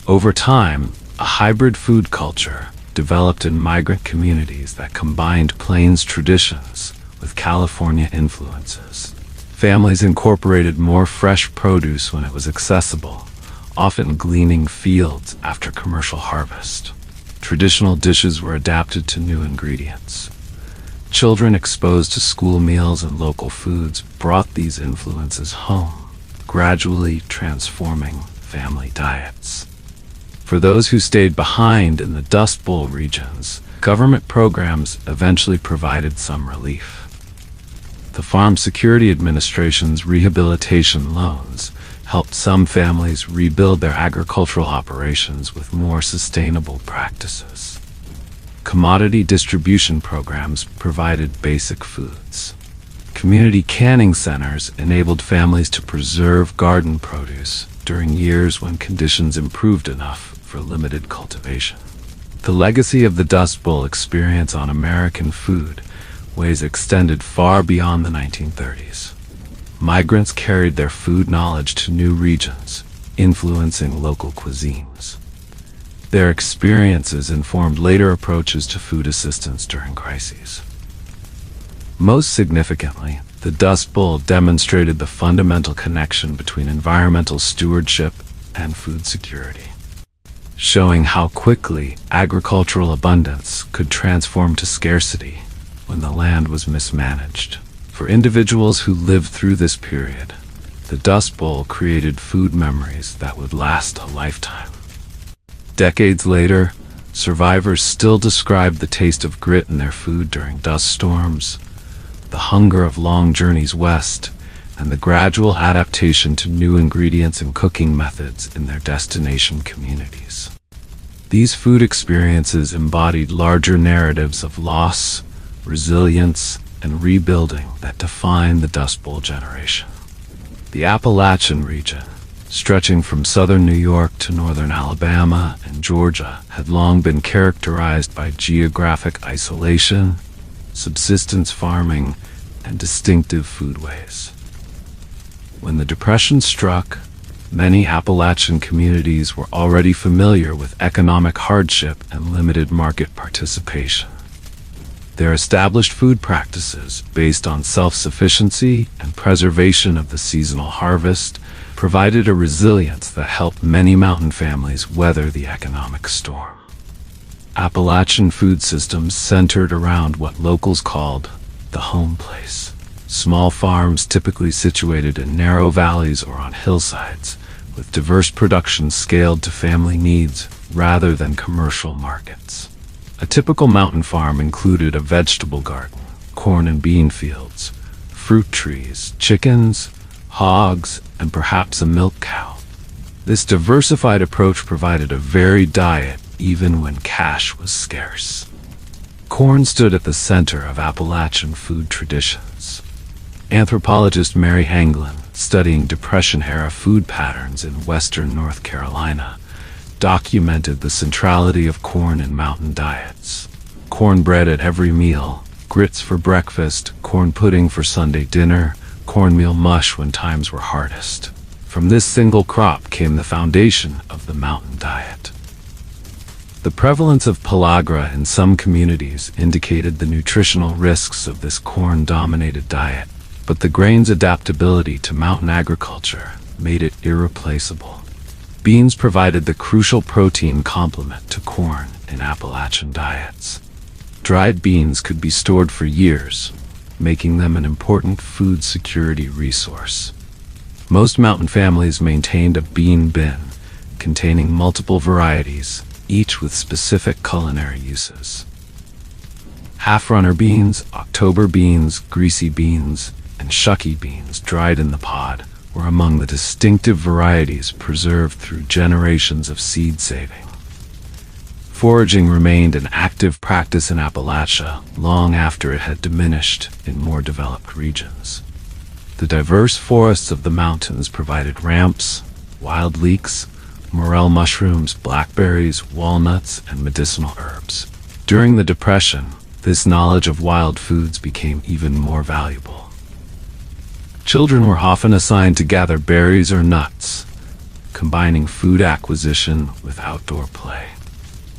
Over time, a hybrid food culture developed in migrant communities that combined Plains traditions with California influences. Families incorporated more fresh produce when it was accessible, often gleaning fields after commercial harvest. Traditional dishes were adapted to new ingredients. Children exposed to school meals and local foods brought these influences home, gradually transforming family diets. For those who stayed behind in the Dust Bowl regions, government programs eventually provided some relief. The Farm Security Administration's rehabilitation loans helped some families rebuild their agricultural operations with more sustainable practices. Commodity distribution programs provided basic foods. Community canning centers enabled families to preserve garden produce during years when conditions improved enough for limited cultivation. The legacy of the Dust Bowl experience on American food ways extended far beyond the 1930s. Migrants carried their food knowledge to new regions, influencing local cuisines. Their experiences informed later approaches to food assistance during crises. Most significantly, the Dust Bowl demonstrated the fundamental connection between environmental stewardship and food security, showing how quickly agricultural abundance could transform to scarcity when the land was mismanaged. For individuals who lived through this period, the Dust Bowl created food memories that would last a lifetime. Decades later, survivors still describe the taste of grit in their food during dust storms, the hunger of long journeys west, and the gradual adaptation to new ingredients and cooking methods in their destination communities. These food experiences embodied larger narratives of loss, resilience, and rebuilding that define the Dust Bowl generation. The Appalachian region, stretching from southern New York to northern Alabama and Georgia, had long been characterized by geographic isolation, subsistence farming, and distinctive foodways. When the Depression struck, many Appalachian communities were already familiar with economic hardship and limited market participation. Their established food practices, based on self-sufficiency and preservation of the seasonal harvest, provided a resilience that helped many mountain families weather the economic storm. Appalachian food systems centered around what locals called the home place. Small farms typically situated in narrow valleys or on hillsides, with diverse production scaled to family needs rather than commercial markets. A typical mountain farm included a vegetable garden, corn and bean fields, fruit trees, chickens, hogs, and perhaps a milk cow. This diversified approach provided a varied diet even when cash was scarce. Corn stood at the center of Appalachian food traditions. Anthropologist Mary Anglin, studying Depression-era food patterns in western North Carolina, documented the centrality of corn in mountain diets. Cornbread at every meal, grits for breakfast, corn pudding for Sunday dinner, cornmeal mush when times were hardest. From this single crop came the foundation of the mountain diet. The prevalence of pellagra in some communities indicated the nutritional risks of this corn-dominated diet, but the grain's adaptability to mountain agriculture made it irreplaceable. Beans provided the crucial protein complement to corn in Appalachian diets. Dried beans could be stored for years, making them an important food security resource. Most mountain families maintained a bean bin containing multiple varieties, each with specific culinary uses. Half-runner beans, October beans, greasy beans, and shucky beans dried in the pod were among the distinctive varieties preserved through generations of seed saving. Foraging remained an active practice in Appalachia long after it had diminished in more developed regions. The diverse forests of the mountains provided ramps, wild leeks, morel mushrooms, blackberries, walnuts, and medicinal herbs. During the Depression, this knowledge of wild foods became even more valuable. Children were often assigned to gather berries or nuts, combining food acquisition with outdoor play.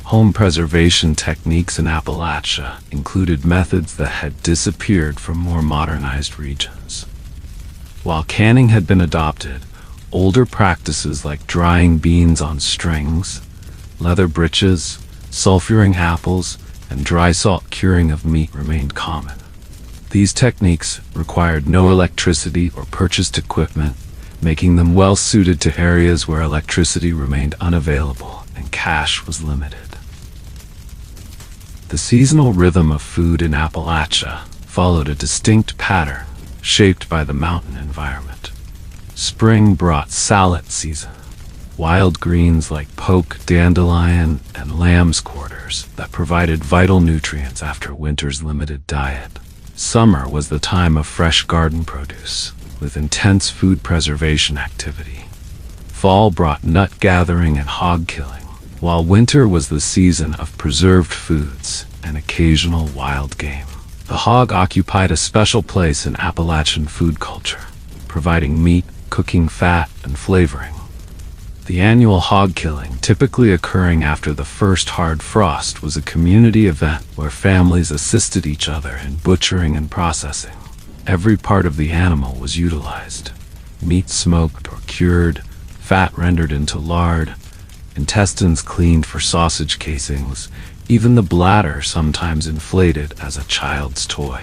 Home preservation techniques in Appalachia included methods that had disappeared from more modernized regions. While canning had been adopted, older practices like drying beans on strings, leather breeches, sulfuring apples, and dry salt curing of meat remained common. These techniques required no electricity or purchased equipment, making them well suited to areas where electricity remained unavailable and cash was limited. The seasonal rhythm of food in Appalachia followed a distinct pattern shaped by the mountain environment. Spring brought salad season, wild greens like poke, dandelion, and lamb's quarters that provided vital nutrients after winter's limited diet. Summer was the time of fresh garden produce, with intense food preservation activity. Fall brought nut gathering and hog killing, while winter was the season of preserved foods and occasional wild game. The hog occupied a special place in Appalachian food culture, providing meat, cooking fat, and flavoring. The annual hog killing, typically occurring after the first hard frost, was a community event where families assisted each other in butchering and processing. Every part of the animal was utilized: meat smoked or cured, fat rendered into lard, intestines cleaned for sausage casings, even the bladder sometimes inflated as a child's toy.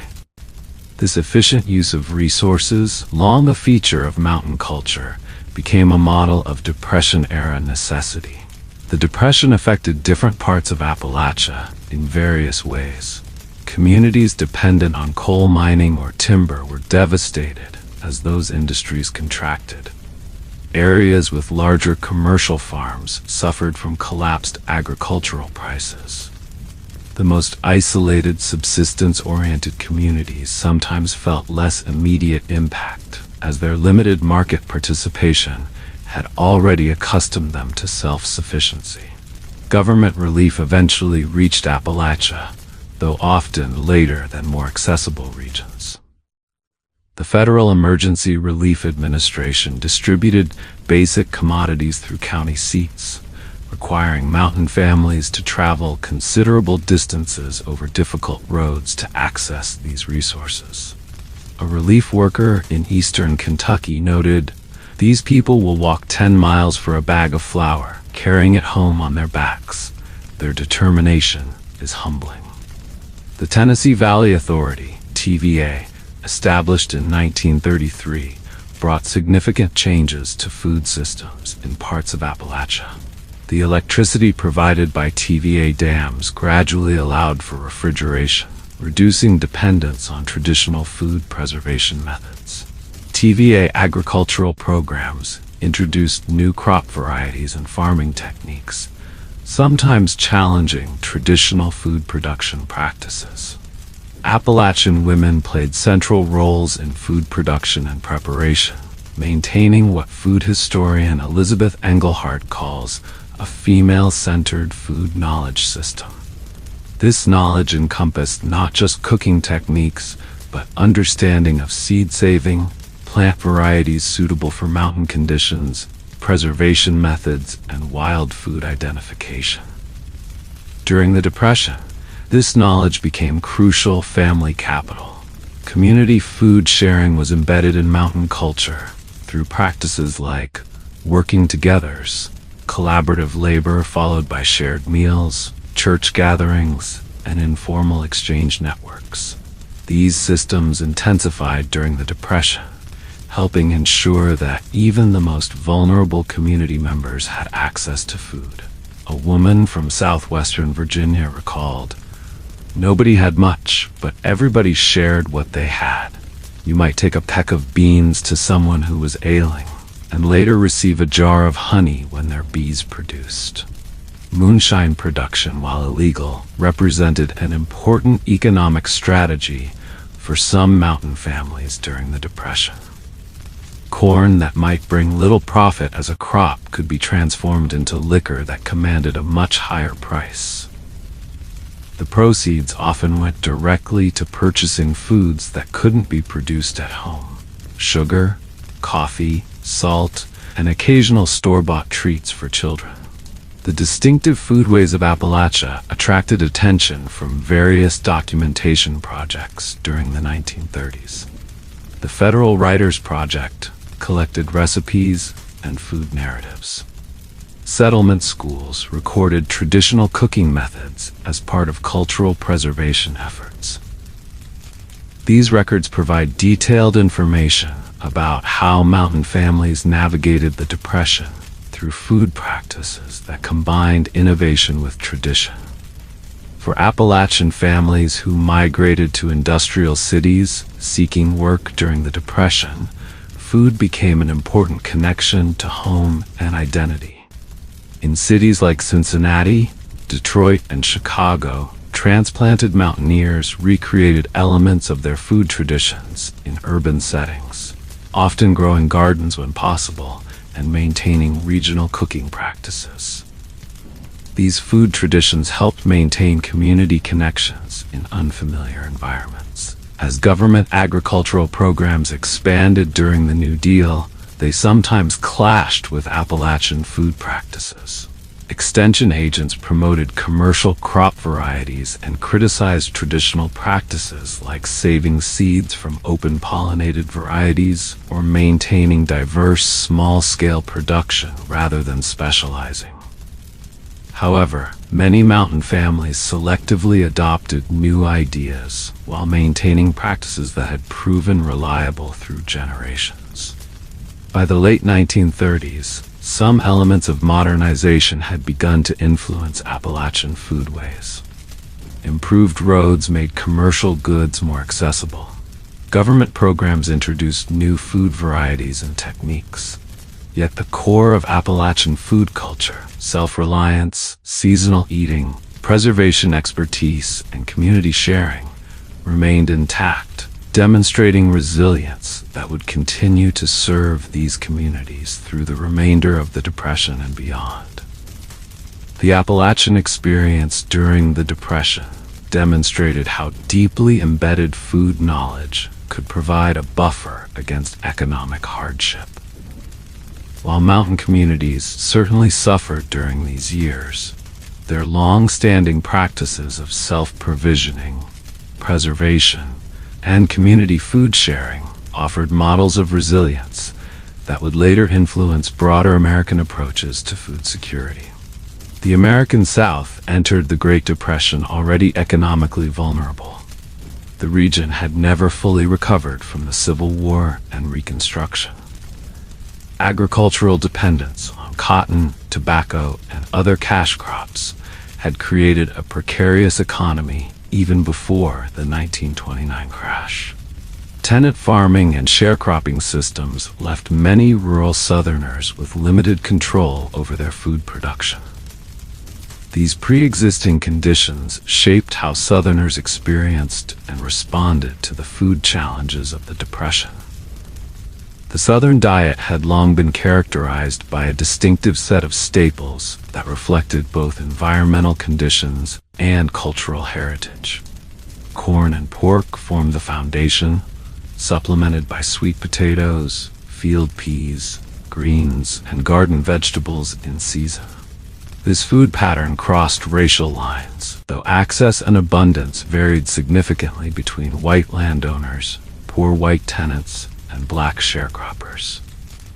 This efficient use of resources, long a feature of mountain culture, became a model of Depression-era necessity. The Depression affected different parts of Appalachia in various ways. Communities dependent on coal mining or timber were devastated as those industries contracted. Areas with larger commercial farms suffered from collapsed agricultural prices. The most isolated, subsistence-oriented communities sometimes felt less immediate impact, as their limited market participation had already accustomed them to self-sufficiency. Government relief eventually reached Appalachia, though often later than more accessible regions. The Federal Emergency Relief Administration distributed basic commodities through county seats, requiring mountain families to travel considerable distances over difficult roads to access these resources. A relief worker in eastern Kentucky noted, "These people will walk 10 miles for a bag of flour, carrying it home on their backs. Their determination is humbling." The Tennessee Valley Authority, TVA, established in 1933, brought significant changes to food systems in parts of Appalachia. The electricity provided by TVA dams gradually allowed for refrigeration, reducing dependence on traditional food preservation methods. TVA agricultural programs introduced new crop varieties and farming techniques, sometimes challenging traditional food production practices. Appalachian women played central roles in food production and preparation, maintaining what food historian Elizabeth Engelhardt calls a female-centered food knowledge system. This knowledge encompassed not just cooking techniques, but understanding of seed saving, plant varieties suitable for mountain conditions, preservation methods, and wild food identification. During the Depression, this knowledge became crucial family capital. Community food sharing was embedded in mountain culture through practices like working togethers, collaborative labor followed by shared meals, church gatherings, and informal exchange networks. These systems intensified during the Depression, helping ensure that even the most vulnerable community members had access to food. A woman from southwestern Virginia recalled, "Nobody had much, but everybody shared what they had. You might take a peck of beans to someone who was ailing, and later receive a jar of honey when their bees produced." Moonshine production, while illegal, represented an important economic strategy for some mountain families during the Depression. Corn that might bring little profit as a crop could be transformed into liquor that commanded a much higher price. The proceeds often went directly to purchasing foods that couldn't be produced at home: sugar, coffee, salt, and occasional store-bought treats for children. The distinctive foodways of Appalachia attracted attention from various documentation projects during the 1930s. The Federal Writers Project collected recipes and food narratives. Settlement schools recorded traditional cooking methods as part of cultural preservation efforts. These records provide detailed information about how mountain families navigated the Depression through food practices that combined innovation with tradition. For Appalachian families who migrated to industrial cities seeking work during the Depression, food became an important connection to home and identity. In cities like Cincinnati, Detroit, and Chicago, transplanted mountaineers recreated elements of their food traditions in urban settings, often growing gardens when possible and maintaining regional cooking practices. These food traditions helped maintain community connections in unfamiliar environments. As government agricultural programs expanded during the New Deal, they sometimes clashed with Appalachian food practices. Extension agents promoted commercial crop varieties and criticized traditional practices like saving seeds from open-pollinated varieties or maintaining diverse small-scale production rather than specializing. However, many mountain families selectively adopted new ideas while maintaining practices that had proven reliable through generations. By the late 1930s, some elements of modernization had begun to influence Appalachian foodways. Improved roads made commercial goods more accessible. Government programs introduced new food varieties and techniques. Yet the core of Appalachian food culture, self-reliance, seasonal eating, preservation expertise, and community sharing, remained intact, demonstrating resilience that would continue to serve these communities through the remainder of the Depression and beyond. The Appalachian experience during the Depression demonstrated how deeply embedded food knowledge could provide a buffer against economic hardship. While mountain communities certainly suffered during these years, their long-standing practices of self-provisioning, preservation, and community food sharing offered models of resilience that would later influence broader American approaches to food security. The American South entered the Great Depression already economically vulnerable. The region had never fully recovered from the Civil War and Reconstruction. Agricultural dependence on cotton, tobacco, and other cash crops had created a precarious economy even before the 1929 crash. Tenant farming and sharecropping systems left many rural Southerners with limited control over their food production. These pre-existing conditions shaped how Southerners experienced and responded to the food challenges of the Depression. The Southern diet had long been characterized by a distinctive set of staples that reflected both environmental conditions and cultural heritage. Corn and pork formed the foundation, supplemented by sweet potatoes, field peas, greens, and garden vegetables in season. This food pattern crossed racial lines, though access and abundance varied significantly between white landowners, poor white tenants, and black sharecroppers.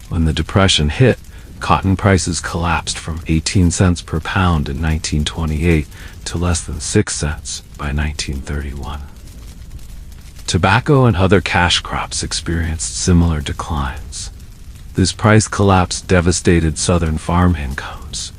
When the Depression hit, cotton prices collapsed from 18 cents per pound in 1928 to less than 6 cents by 1931. Tobacco and other cash crops experienced similar declines. This price collapse devastated Southern farm incomes,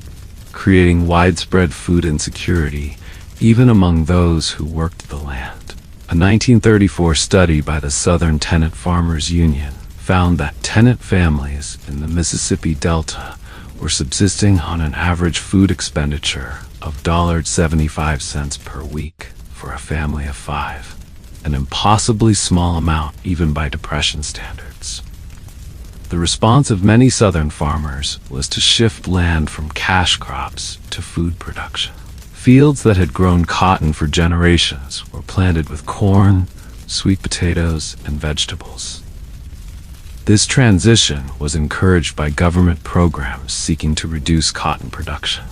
creating widespread food insecurity even among those who worked the land. A 1934 study by the Southern Tenant Farmers Union found that tenant families in the Mississippi Delta were subsisting on an average food expenditure of $1.75 per week for a family of 5, an impossibly small amount even by Depression standards. The response of many Southern farmers was to shift land from cash crops to food production. Fields that had grown cotton for generations were planted with corn, sweet potatoes, and vegetables. This transition was encouraged by government programs seeking to reduce cotton production,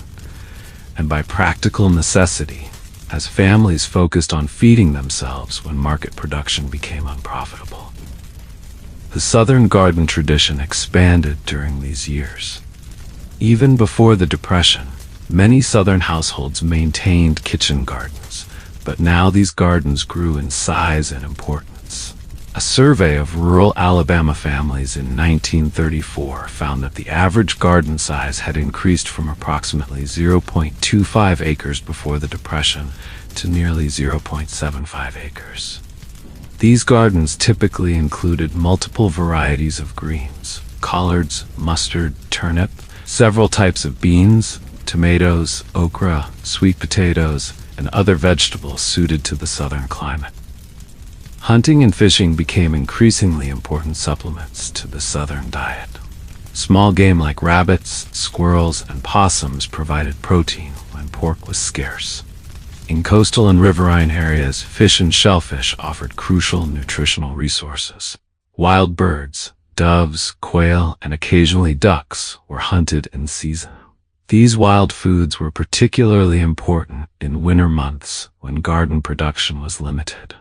and by practical necessity, as families focused on feeding themselves when market production became unprofitable. The Southern garden tradition expanded during these years. Even before the Depression, many Southern households maintained kitchen gardens, but now these gardens grew in size and importance. A survey of rural Alabama families in 1934 found that the average garden size had increased from approximately 0.25 acres before the Depression to nearly 0.75 acres. These gardens typically included multiple varieties of greens: collards, mustard, turnip, several types of beans, tomatoes, okra, sweet potatoes, and other vegetables suited to the Southern climate. Hunting and fishing became increasingly important supplements to the Southern diet. Small game like rabbits, squirrels, and possums provided protein when pork was scarce. In coastal and riverine areas, fish and shellfish offered crucial nutritional resources. Wild birds, doves, quail, and occasionally ducks were hunted in season. These wild foods were particularly important in winter months when garden production was limited.